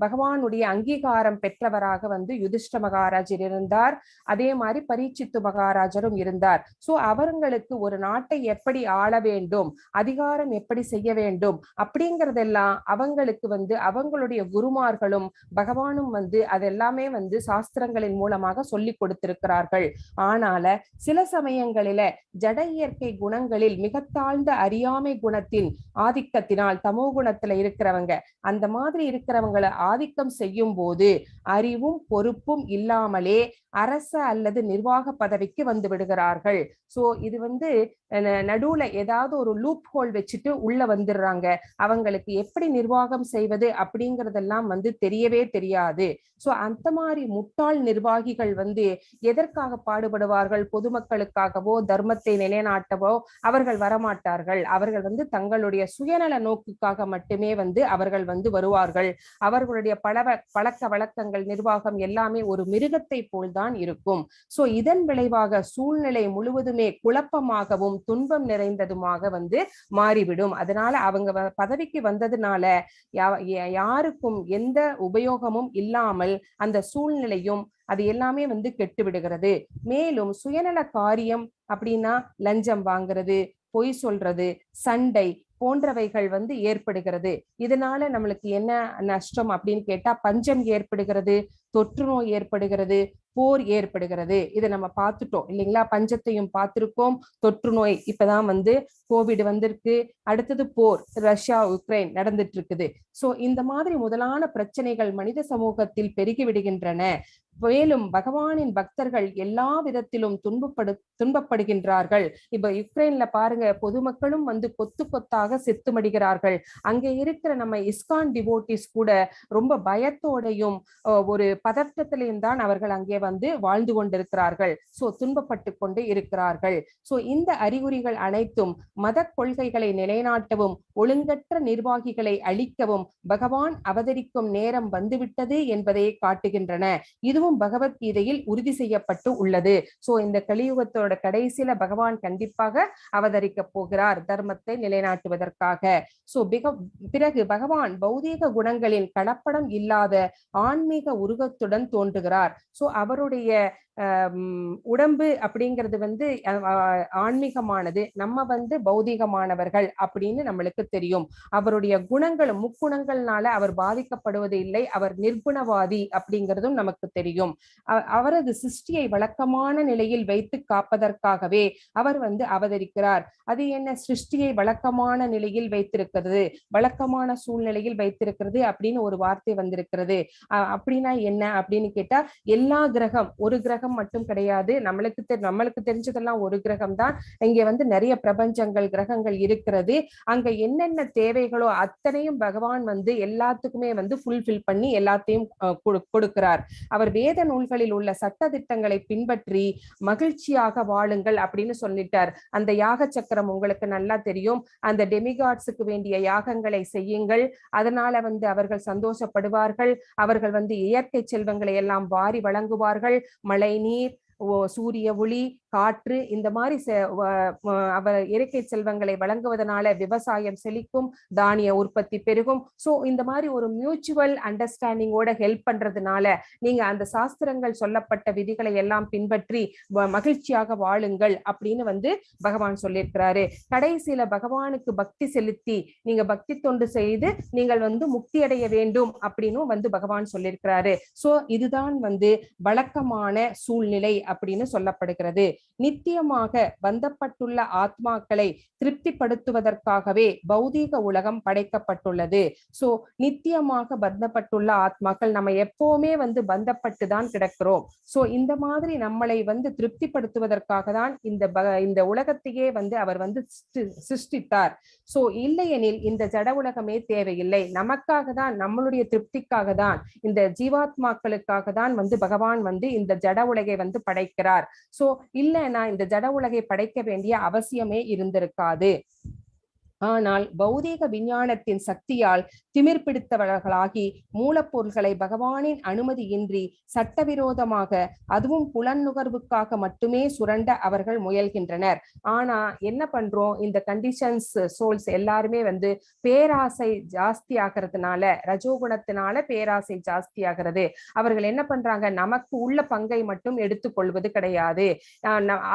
பகவானுடைய அங்கீகாரம் பெற்றவராக யுதிஷ்ட மகாராஜர் இருந்தார். அதே மாதிரி பரீட்சித்து மகாராஜரும் இருந்தார். சோ அவங்களுக்கு ஒரு நாட்டை எப்படி ஆள வேண்டும், அதிகாரம் எப்படி செய்ய வேண்டும் அப்படிங்கறதெல்லாம் அவங்களுக்கு அவங்களுடைய குருமார்களும் பகவானும் அதெல்லாமே சாஸ்திரங்களின் மூலமாக சொல்லி கொடுத்திருக்கிறார்கள். ஆனால சில சமயங்களில ஜட இயற்கை குணங்களில் மிக தாழ்ந்த அறியாமை குணத்தின் ஆதிக்கத்தினால் தமோ குணத்துல இருக்கிறவங்க அந்த மாதிரி இருக்கிறவங்களை ஆதிக்கம் செய்யும் போது அறிவும் பொறுப்பும் இல்லாமலே அரச அல்லது நிர்வாக பதவிக்கு விடுகிறார்கள். சோ இது நடுவுல ஏதாவது ஒரு லூப் ஹோல் வச்சுட்டு உள்ள வந்துடுறாங்க. அவங்களுக்கு எப்படி நிர்வாகம் செய்வது அப்படிங்கறதெல்லாம் தெரியவே தெரியாது. சோ அந்த மாதிரி முட்டாள் நிர்வாகிகள் எதற்காக பாடுபடுவார்கள்? பொதுமக்களுக்காகவோ தர்மத்தை நிலைநாட்டவோ அவர்கள் வரமாட்டார்கள். அவர்கள் தங்களுடைய சுயநல நோக்குக்காக மட்டுமே அவர்கள் வருவார்கள். அவர்களுடைய பழக்க வழக்கங்கள் நிர்வாகம் எல்லாமே ஒரு மிருகத்தை போல்தான் இருக்கும். சோ இதன் விளைவாக சூழ்நிலை முழுவதுமே குழப்பமாகவும் துன்பம் நிறைந்ததுமாக மாறிவிடும். அதனால அவங்க பதவிக்கு வந்ததுனால யாருக்கும் எந்த உபயோகமும் இல்லாமல் அந்த சூழ்நிலையும் அது எல்லாமே வந்து கெட்டு விடுகிறது. மேலும் சுயநல காரியம் அப்படின்னா லஞ்சம் வாங்குறது, பொய் சொல்றது, சண்டை போன்றவைகள் வந்து ஏற்படுகிறது. இதனால நம்மளுக்கு என்ன நஷ்டம் அப்படின்னு கேட்டா பஞ்சம் ஏற்படுகிறது, தொற்று நோய் ஏற்படுகிறது, போர் ஏற்படுகிறது. இதை நம்ம பார்த்துட்டோம் இல்லைங்களா? பஞ்சத்தையும் பார்த்திருக்கோம், தொற்று நோய் இப்பதான் வந்து கோவிட் வந்திருக்கு, அடுத்தது போர், ரஷ்யா உக்ரைன் நடந்துட்டு இருக்குது. சோ இந்த மாதிரி முதலான பிரச்சனைகள் மனித சமூகத்தில் பெருகி விடுகின்றன. மேலும் பகவானின் பக்தர்கள் எல்லா விதத்திலும் துன்பப்படுகின்றார்கள். இப்ப யுக்ரைன்ல பாருங்க, பொதுமக்களும் வந்து கொத்து கொத்தாக செத்து மடிகிறார்கள். அங்கே இருக்கிற நம்ம இஸ்கான் டிவோட்டிஸ் கூட ரொம்ப பயத்தோடையும் ஒரு பதற்றத்திலையும் தான் அவர்கள் அங்கே வந்து வாழ்ந்து கொண்டிருக்கிறார்கள். சோ துன்பப்பட்டு கொண்டு இருக்கிறார்கள். சோ இந்த அறிகுறிகள் அனைத்தும் மத கொள்கைகளை நிலைநாட்டவும் ஒழுங்கற்ற நிர்வாகிகளை அழிக்கவும் பகவான் அவதரிக்கும் நேரம் வந்துவிட்டது என்பதை காட்டுகின்றன. இதுவும் பகவத்கீதையில் உறுதி செய்யப்பட்டு உள்ளது. சோ இந்த கலியுகத்தோட கடைசியில பகவான் கண்டிப்பாக அவதரிக்க போகிறார் தர்மத்தை நிலைநாட்டுவதற்காக. சோ பிறகு பகவான் பௌதீக குணங்களின் கலப்படம் இல்லாத ஆன்மீக உருவத்துடன் தோன்றுகிறார். சோ அவருடைய உடம்பு அப்படிங்கிறது வந்து ஆன்மீகமானது, நம்ம வந்து பௌதீகமானவர்கள் அப்படின்னு நம்மளுக்கு தெரியும். அவருடைய குணங்களும் முக்குணங்கள்னால அவர் பாதிக்கப்படுவது இல்லை, அவர் நிர்குணவாதி அப்படிங்கிறதும் நமக்கு தெரியும். அவரது சிருஷ்டியை வழக்கமான நிலையில் வைத்து காப்பதற்காகவே அவர் வந்து அவதரிக்கிறார். அது என்ன சிருஷ்டியை வழக்கமான நிலையில் வைத்திருக்கிறது, வழக்கமான சூழ்நிலையில் வைத்திருக்கிறது அப்படின்னு ஒரு வார்த்தை வந்திருக்கிறது. அப்படின்னா என்ன அப்படின்னு கேட்டா, எல்லா கிரகம், ஒரு கிரகம் மட்டும் கிடையாது, நம்மளுக்கு தெரிஞ்சதெல்லாம் ஒரு கிரகம் தான். இங்க வந்து நிறைய பிரபஞ்சங்கள் கிரகங்கள் இருக்கிறது. அங்க என்னென்ன தேவைகளோ அத்தனையும் பகவான் வந்து எல்லாத்துக்குமே வந்து ஃபுல்ஃபில் பண்ணி எல்லாத்தையும் கொடுக்கிறார். அவர் வேத நூல்களில் உள்ள சட்ட திட்டங்களை பின்பற்றி மகிழ்ச்சியாக வாழுங்கள் அப்படின்னு சொல்லிட்டார். அந்த யாக சக்கரம் உங்களுக்கு நல்லா தெரியும். அந்த டெமிகாட்ஸுக்கு வேண்டிய யாகங்களை செய்யுங்கள், அதனால வந்து அவர்கள் சந்தோஷப்படுவார்கள். அவர்கள் வந்து இயற்கை செல்வங்களை எல்லாம் வாரி வழங்குவார்கள். மழை நீர், சூரிய ஒளி, காற்று, இந்த மாதிரி அவர் இயற்கை செல்வங்களை வழங்குவதனால விவசாயம் செழிக்கும், தானிய உற்பத்தி பெருகும். சோ இந்த மாதிரி ஒரு மியூச்சுவல் அண்டர்ஸ்டாண்டிங்கோட ஹெல்ப் பண்றதுனால நீங்க அந்த சாஸ்திரங்கள் சொல்லப்பட்ட விதிகளை எல்லாம் பின்பற்றி மகிழ்ச்சியாக வாழுங்கள் அப்படின்னு வந்து பகவான் சொல்லியிருக்கிறாரு. கடைசியில பகவானுக்கு பக்தி செலுத்தி நீங்க பக்தி தொண்டு செய்து நீங்கள் வந்து முக்தி அடைய வேண்டும் அப்படின்னு வந்து பகவான் சொல்லியிருக்கிறாரு. சோ இதுதான் வந்து வழக்கமான சூழ்நிலை அப்படின்னு சொல்லப்படுகிறது. நித்தியமாக பந்தப்பட்டுள்ள ஆத்மாக்களை திருப்திப்படுத்துவதற்காகவே பௌதீக உலகம் படைக்கப்பட்டுள்ளது. சோ நித்தியமாக பந்தப்பட்டுள்ள ஆத்மாக்கள் நம்ம எப்பவுமே வந்து பந்தப்பட்டு தான் கிடக்கிறோம். சோ இந்த மாதிரி நம்மளை வந்து திருப்திப்படுத்துவதற்காக தான் இந்த உலகத்தையே வந்து அவர் வந்து சிருஷ்டித்தார். சோ இல்லையெனில் இந்த ஜட உலகமே தேவையில்லை. நமக்காக தான், நம்மளுடைய திருப்திக்காக தான், இந்த ஜீவாத்மாக்களுக்காக தான் வந்து பகவான் வந்து இந்த ஜட உலகை வந்து படைக்கிறார். சோ இல்லைன்னா இந்த ஜட உலகை படைக்க வேண்டிய அவசியமே இருந்திருக்காது. ஆனால் பௌதீக விஞ்ஞானத்தின் சக்தியால் திமிர் பிடித்தவர்களாகி மூலப்பொருள்களை பகவானின் அனுமதியின்றி சட்டவிரோதமாக, அதுவும் புலன்நுகர்வுக்காக மட்டுமே சுரண்ட அவர்கள் முயல்கின்றனர். ஆனா என்ன பண்றோம், இந்த கண்டிஷன்ஸ் சோல்ஸ் எல்லாருமே வந்து பேராசை ஜாஸ்தி ஆகிறதுனால, ரஜோகுணத்தினால பேராசை ஜாஸ்தி ஆகிறது. அவர்கள் என்ன பண்றாங்க, நமக்கு உள்ள பங்கை மட்டும் எடுத்துக்கொள்வது கிடையாது,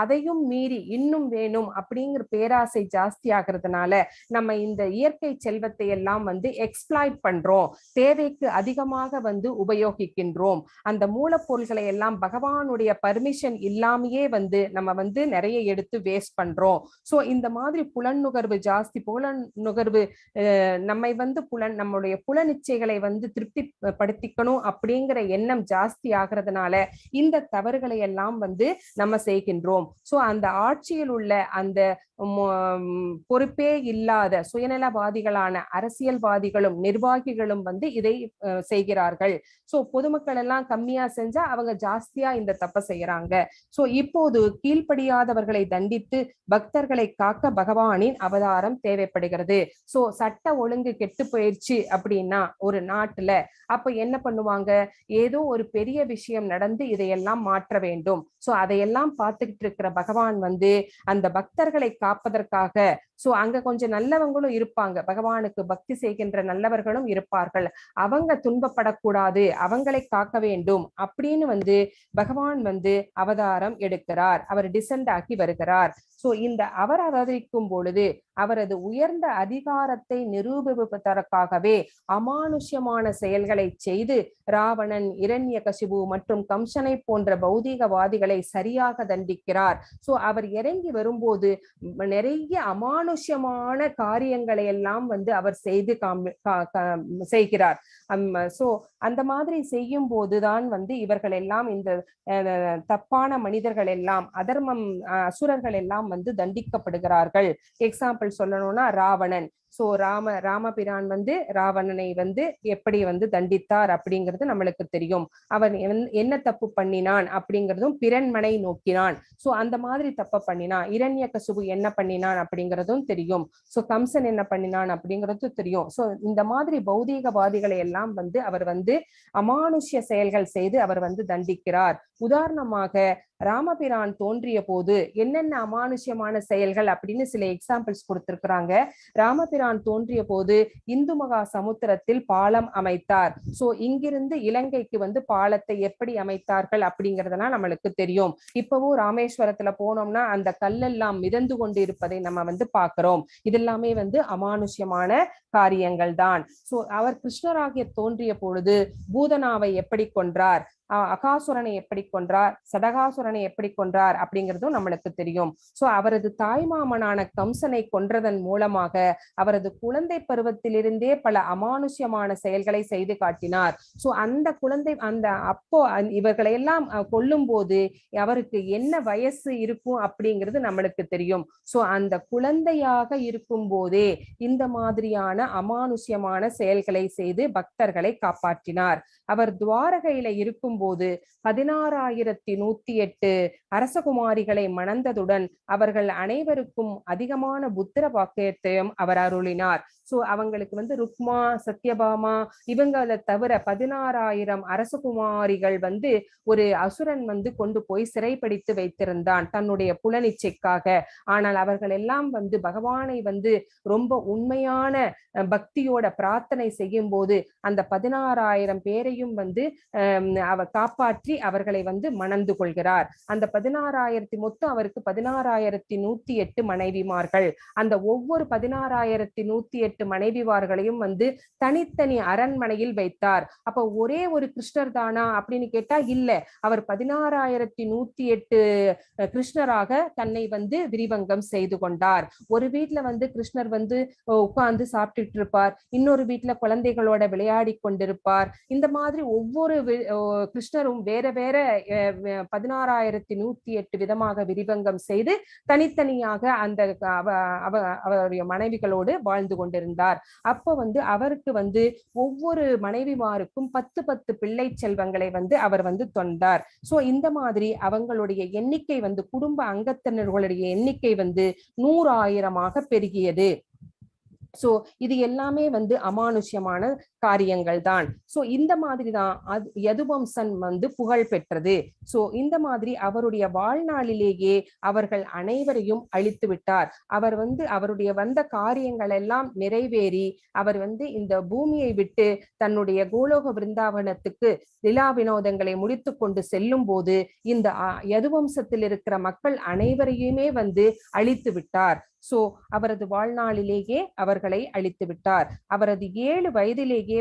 அதையும் மீறி இன்னும் வேணும் அப்படிங்கிற பேராசை ஜாஸ்தி ஆகிறதுனால நம்ம இந்த இயற்கை செல்வத்தை எல்லாம் வந்து எக்ஸ்ப்ளாய்ட் பண்றோம், தேவைக்கு அதிகமாக வந்து உபயோகிக்கின்றோம். அந்த மூலப்பொருள்களை எல்லாம் பகவானுடைய பர்மிஷன் இல்லாமையே வந்து நம்ம வந்து நிறைய எடுத்து வேஸ்ட் பண்றோம். சோ இந்த மாதிரி புலன்நுகர்வு ஜாஸ்தி, புலன்நுகர்வு நம்மை வந்து நம்முடைய புலனிச்சைகளை வந்து திருப்தி படுத்திக்கணும் அப்படிங்கிற எண்ணம் ஜாஸ்தி ஆகிறதுனால இந்த தவறுகளை எல்லாம் வந்து நம்ம செய்கின்றோம். சோ அந்த ஆட்சியில் உள்ள அந்த பொறுப்பே இல்லாத சுயநலவாதிகளான அரசியல்வாதிகளும் நிர்வாகிகளும் வந்து இதை செய்கிறார்கள். சோ பொதுமக்கள் எல்லாம் கம்மியா செஞ்சா அவங்க ஜாஸ்தியா இந்த தப்ப செய்யறாங்க. சோ இப்போது கீழ்ப்படியாதவர்களை தண்டித்து பக்தர்களை காக்க பகவானின் அவதாரம் தேவைப்படுகிறது. சோ சட்ட ஒழுங்கு கெட்டு போயிடுச்சு அப்படின்னா ஒரு நாட்டுல, அப்ப என்ன பண்ணுவாங்க, ஏதோ ஒரு பெரிய விஷயம் நடந்து இதையெல்லாம் மாற்ற வேண்டும். சோ அதையெல்லாம் பார்த்துக்கிட்டு இருக்கிற பகவான் வந்து அந்த பக்தர்களை காப்பதற்காக, சோ அங்க கொஞ்ச கொஞ்சம் நல்லவங்களும் இருப்பாங்க, பகவானுக்கு பக்தி செய்கின்ற நல்லவர்களும் இருப்பார்கள். அவங்க துன்பப்படக்கூடாது, அவங்களை காக்க வேண்டும் அப்படின்னு பகவான் அவதாரம் எடுக்கிறார். அவர் டிசெண்ட் ஆக்கி வருகிறார். சோ இந்த அவர் அவதரிக்கும் பொழுது அவரது உயர்ந்த அதிகாரத்தை நிரூபிப்பதற்காகவே அமானுஷ்யமான செயல்களை செய்து ராவணன், இரண்யகசிபு மற்றும் கம்சனை போன்ற பௌதீகவாதிகளை சரியாக தண்டிக்கிறார். சோ அவர் இறங்கி வரும்போது நிறைய அமானுஷ்யமான காரியங்களை எல்லாம் அவர் செய்து செய்கிறார். சோ அந்த மாதிரி செய்யும் போதுதான் இவர்கள் எல்லாம் இந்த தப்பான மனிதர்கள் எல்லாம், அதர்மம் அசுரர்கள் எல்லாம் தண்டிக்கப்படுகிறார்கள். எக்ஸாம்பிள் சொல்லணும்னா ராவணன். சோ ராமபிரான் ராவணனை எப்படி தண்டித்தார் அப்படிங்கிறது நம்மளுக்கு தெரியும். அவன் என்ன தப்பு பண்ணினான் அப்படிங்கிறதும், பிறன்மனை நோக்கினான். சோ அந்த மாதிரி தப்ப பண்ணினான். இரண்யகசிபு என்ன பண்ணினான் அப்படிங்கிறதும் தெரியும். சோ கம்சன் என்ன பண்ணினான் அப்படிங்கிறதும் தெரியும். சோ இந்த மாதிரி பௌதீகவாதிகளை எல்லாம் அவர் அமானுஷ்ய செயல்கள் செய்து அவர் தண்டிக்கிறார். உதாரணமாக ராமபிரான் தோன்றிய போது என்னென்ன அமானுஷ்யமான செயல்கள் அப்படின்னு சில எக்ஸாம்பிள்ஸ் கொடுத்திருக்கிறாங்க. ராமபிரான் தோன்றிய போது இந்து மகா சமுத்திரத்தில் பாலம் அமைத்தார். சோ இங்கிருந்து இலங்கைக்கு பாலத்தை எப்படி அமைத்தார்கள் அப்படிங்கறதெல்லாம் நம்மளுக்கு தெரியும். இப்பவும் ராமேஸ்வரத்துல போனோம்னா அந்த கல்லெல்லாம் மிதந்து கொண்டு இருப்பதை நம்ம பாக்குறோம். இதெல்லாமே அமானுஷ்யமான காரியங்கள் தான். சோ அவர் கிருஷ்ணராகிய தோன்றிய பொழுது பூதனாவை எப்படி கொன்றார், அகாசுரனை எப்படி கொன்றார், சடகாசுரனை எப்படி கொன்றார் அப்படிங்கிறதும் நம்மளுக்கு தெரியும். சோ அவரது தாய்மாமனான கம்சனை கொன்றதன் மூலமாக அவரது குழந்தை பருவத்திலிருந்தே பல அமானுஷ்யமான செயல்களை செய்து காட்டினார். சோ அந்த குழந்தை அப்போ இவர்களை எல்லாம் கொல்லும் போது அவருக்கு என்ன வயசு இருக்கும் அப்படிங்கிறது நம்மளுக்கு தெரியும். சோ அந்த குழந்தையாக இருக்கும் போதே இந்த மாதிரியான அமானுஷ்யமான செயல்களை செய்து பக்தர்களை காப்பாற்றினார். அவர் துவாரகையில இருக்கும் போது 16,108 அரசகுமாரிகளை மணந்ததுடன் அவர்கள் அனைவருக்கும் அதிகமான புத்திர பாக்கியத்தையும் அவர் அருளினார். சோ அவங்களுக்கு ருக்மா, சத்யபாமா இவங்களை தவிர 16,000 அரசகுமாரிகள் ஒரு அசுரன் கொண்டு போய் சிறைப்பிடித்து வைத்திருந்தான் தன்னுடைய புலனிச்சைக்காக. ஆனால் அவர்கள் எல்லாம் பகவானை ரொம்ப உண்மையான பக்தியோட பிரார்த்தனை செய்யும் போது அந்த 16,000 பேரையும் அவர் காப்பாற்றி அவர்களை மணந்து கொள்கிறார். அந்த 16,000 மொத்தம் அவருக்கு 16,108 மனைவிமார்கள். அந்த ஒவ்வொரு 16,108 மனைவிமார்களையும் தனித்தனி அரண்மனையில் வைத்தார். அப்ப ஒரே ஒரு கிருஷ்ணர் தானா அப்படின்னு கேட்டா இல்ல. அவர் 16,108 கிருஷ்ணராக தன்னை விரிவங்கம் செய்து கொண்டார். ஒரு வீட்டுல கிருஷ்ணர் உட்கார்ந்து சாப்பிட்டுட்டு இருப்பார், இன்னொரு வீட்டுல குழந்தைகளோட விளையாடி கொண்டிருப்பார். இந்த மாதிரி ஒவ்வொரு கிருஷ்ணரும் வேற வேற 16,108 விதமாக விரிவங்கம் செய்து தனித்தனியாக அந்த அவருடைய மனைவிகளோடு வாழ்ந்து கொண்டிருந்தார். அப்ப அவருக்கு ஒவ்வொரு மனைவிமாருக்கும் 10 பிள்ளை செல்வங்களை அவர் தொண்டார். சோ இந்த மாதிரி அவங்களுடைய எண்ணிக்கை குடும்ப அங்கத்தினர்களுடைய எண்ணிக்கை 100,000 பெருகியது. சோ இது எல்லாமே அமானுஷ்யமான காரியங்கள் தான். சோ இந்த மாதிரிதான் யதுவம்சன் புகழ் பெற்றது. சோ இந்த மாதிரி அவருடைய வாழ்நாளிலேயே அவர்கள் அனைவரையும் அழித்து விட்டார். அவர் அவருடைய வந்த காரியங்கள் எல்லாம் நிறைவேறி அவர் இந்த பூமியை விட்டு தன்னுடைய கோலோக விருந்தாவனத்துக்கு லீலா வினோதங்களை முடித்து கொண்டு செல்லும் போது இந்த யதுவம்சத்தில் இருக்கிற மக்கள் அனைவரையுமே அழித்து விட்டார். சோ அவரது வாழ்நாளிலேயே அவர்களை அழித்து விட்டார். அவரது 7 வயதிலேயே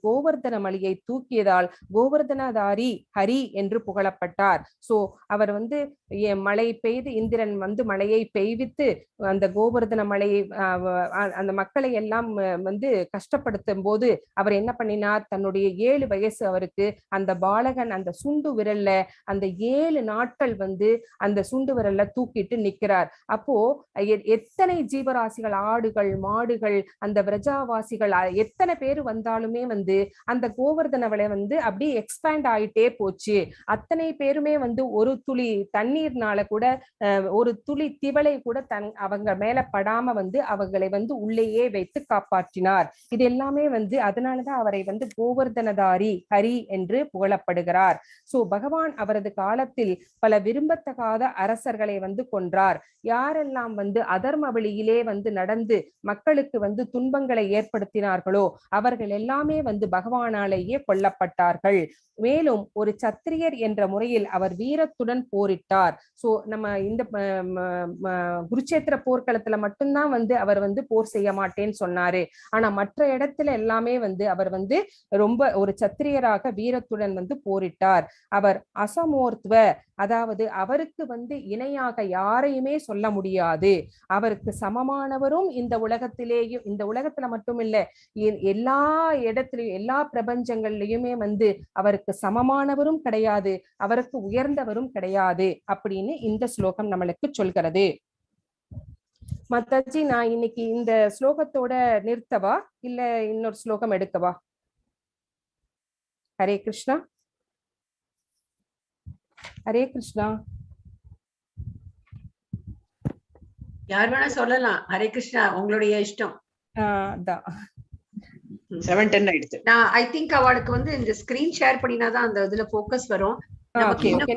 கோவர்தன மலையை தூக்கியதால் கோவர்தனதாரி ஹரி என்று புகழப்பட்டார். சோ அவர் மழை பெய்து இந்திரன் மழையை பெய்வித்து அந்த கோவர்தன மலையை அந்த மக்களை எல்லாம் கஷ்டப்படுத்தும் போது அவர் என்ன பண்ணினார், தன்னுடைய 7 வயசு அவருக்கு அந்த பாலகன் அந்த சுண்டு விரல்ல அந்த 7 நாட்கள் அந்த சுண்டு விரல்ல தூக்கிட்டு நிக்கிறார். அப்போ எத்தனை ஜீவராசிகள், ஆடுகள், மாடுகள், அந்த விரஜாவாசிகள் எத்தனை பேர் வந்தாலும் வந்தாலுமே வந்து அந்த கோவர்தன வலை வந்து அப்படியே எக்ஸ்பேண்ட் ஆயிட்டே போச்சு. அத்தனை பேருமே வந்து ஒரு துளி தண்ணீர்னால கூட ஒரு துளி திவலை கூட அவங்க மேல படாம வந்து அவங்களை வந்து உள்ளேயே வைத்து காப்பாற்றினார். இது எல்லாமே வந்து அதனாலதான் அவரை வந்து கோவர்தனதாரி ஹரி என்று புகழப்படுகிறார். சோ பகவான் அவரது காலத்தில் பல விரும்பத்தகாத அரசர்களை வந்து கொன்றார். யாரெல்லாம் வந்து அதர்ம வழியிலே வந்து நடந்து மக்களுக்கு வந்து துன்பங்களை ஏற்படுத்தினார்களோ அவர்கள் எல்லாமே வந்து பகவானாலேயே கொல்லப்பட்டார்கள். மேலும் ஒரு சத்திரியர் என்ற முறையில் அவர் வீரத்துடன் போரிட்டார். சோ நம்ம இந்த குருச்சேத்திர போர்க்களத்துல மட்டும்தான் வந்து அவர் வந்து போர் செய்ய மாட்டேன்னு சொன்னாரு. ஆனா மற்ற இடத்துல எல்லாமே வந்து அவர் வந்து ரொம்ப ஒரு சத்திரியராக வீரத்துடன் வந்து போரிட்டார். அவர் அசமோர்த்வ, அதாவது அவருக்கு வந்து இணையாக யாரையுமே சொல்ல முடியாது. அவருக்கு சமமானவரும் இந்த உலகத்திலேயும், இந்த உலகத்துல மட்டும் இல்ல எல்லா இடத்துலயும் எல்லா பிரபஞ்சங்கள்லயுமே வந்து அவருக்கு சமமானவரும் கிடையாது, அவருக்கு உயர்ந்தவரும் கிடையாது அப்படின்னு இந்த ஸ்லோகம் நம்மளுக்கு சொல்கிறது. மாதாஜி, நான் இன்னைக்கு இந்த ஸ்லோகத்தோட நிறுத்தவா இல்ல இன்னொரு ஸ்லோகம் எடுக்கவா? ஹரே கிருஷ்ணா. ஹரே கிருஷ்ணா. யார் வேணா சொல்லலாம். ஹரே கிருஷ்ணா, உங்களுடைய இஷ்டம். அதான் 7:10 ஆயிடுச்சு. நான் ஐ திங்க் அவளுக்கு வந்து இந்த ஸ்கிரீன் ஷேர் பண்ணினாதான் அந்த இதுல ஃபோக்கஸ் வரும். நமக்கு இன்னும்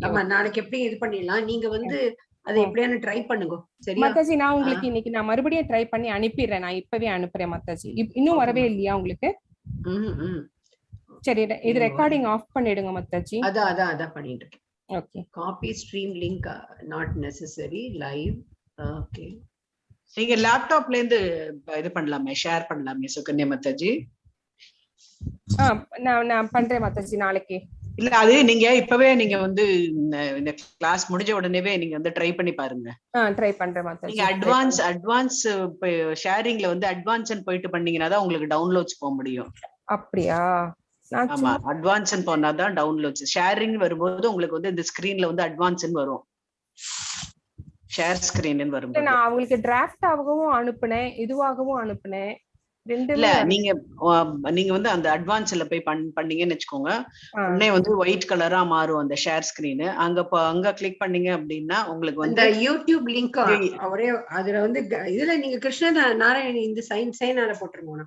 நம்ம நாளைக்கு எப்படி இது பண்ணிடலாம். நீங்க வந்து அதை எப்படியான ட்ரை பண்ணுங்க. சரியா மாதாஜி? நான் உங்களுக்கு இன்னைக்கு நான் மறுபடியும் ட்ரை பண்ணி அனுப்பிடுறேன். நான் இப்பவே அனுப்புறேன் மாதாஜி. இன்னும் வரவே இல்லையா உங்களுக்கு? சரி, இது ரெக்கார்டிங் ஆஃப் பண்ணிடுங்க மாதாஜி. அதான் பண்ணிட்டு இருக்கேன். Okay. Copy stream link not necessary live. Okay, நீங்க லேப்டாப்ல இருந்து இது பண்ணலாமே, ஷேர் பண்ணலாமே சுகன்யா மாதாஜி. நான் பண்றேன் மாதாஜி நாளைக்கு. இல்ல, அது நீங்க இப்பவே நீங்க வந்து இந்த கிளாஸ் முடிஞ்ச உடனேவே நீங்க வந்து ட்ரை பண்ணி பாருங்க. ட்ரை பண்றேன் மாதாஜி. நீங்க அட்வான்ஸ் ஷேரிங்ல வந்து அட்வான்ஸ்னு போயிட்டு பண்ணீங்கன்னா தான் உங்களுக்கு டவுன்லோட்ஸ் போக முடியும். அப்படியா? ஆமா, அட்வான்ஸ் போனாதான் டவுன்லோட்ஸ். ஷேரிங் வரும்போது உங்களுக்கு வந்து இந்த ஸ்கிரீன்ல வந்து அட்வான்ஸ் வரும், ஷேர் ஸ்கிரீன் வரும். நான் அவங்களுக்கு டிராஃப்ட் ஆகவும் அனுப்புனேன், இதுவாகவும் அனுப்புனேன். இல்ல, நீங்க வந்து அந்த அட்வான்ஸ்ல போய் பண்ணீங்கன்னு வெச்சுக்கோங்க, உடனே வந்து ஒயிட் கலரா மாறும் அந்த ஷேர் ஸ்கிரீன். அங்க கிளிக் பண்ணீங்க அப்படின்னா உங்களுக்கு வந்து அந்த யூடியூப் லிங்க் அவரே அதுல வந்து இதுல நீங்க கிருஷ்ண நாராயணி இந்த சைனால போட்டுருங்க.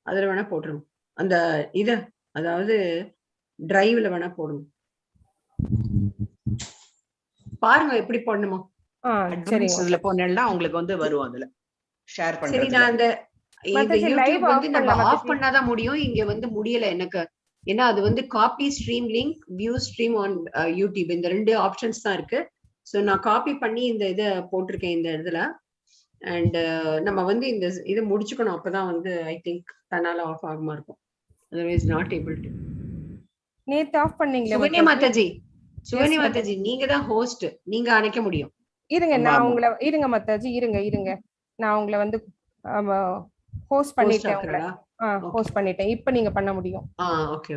அதுல வேணா போட்டுருங்க. அந்த இது அதாவது டிரைவ்ல வேணா போடுங்க. பாருங்க எப்படி போடணுமோ. அதுல போனேன்னா உங்களுக்கு வந்து வரும் அதுல ஷேர் பண்றது. சரி, நான் அந்த யூடியூப் வந்து நம்ம ஆஃப் பண்ணாதான் முடியும். இங்க வந்து முடியல எனக்கு. ஏன்னா அது வந்து copy stream link, view stream on YouTube, இந்த 2 ஆப்ஷன்ஸ் தான் இருக்கு. ஸோ நான் காப்பி பண்ணி இந்த இதை போட்டிருக்கேன் இந்த இதுல. அண்ட் நம்ம வந்து இந்த இதை முடிச்சுக்கணும். அப்பதான் வந்து ஐ திங்க் தன்னால ஆஃப் ஆகுமா இருக்கும். Otherwise not able to. நேத்து ஆஃப் பண்ணீங்களா? சுகன்யா மாதாஜி நீங்க தான் ஹோஸ்ட், நீங்க அணைக்க முடியும். இருங்க, நான் உங்களை இருங்க மாதாஜி, இருங்க நான் உங்களை வந்து ஹோஸ்ட் பண்ணிட்டேன். ஹோஸ்ட் பண்ணிட்டேன். இப்ப நீங்க பண்ண முடியும். ஓகே.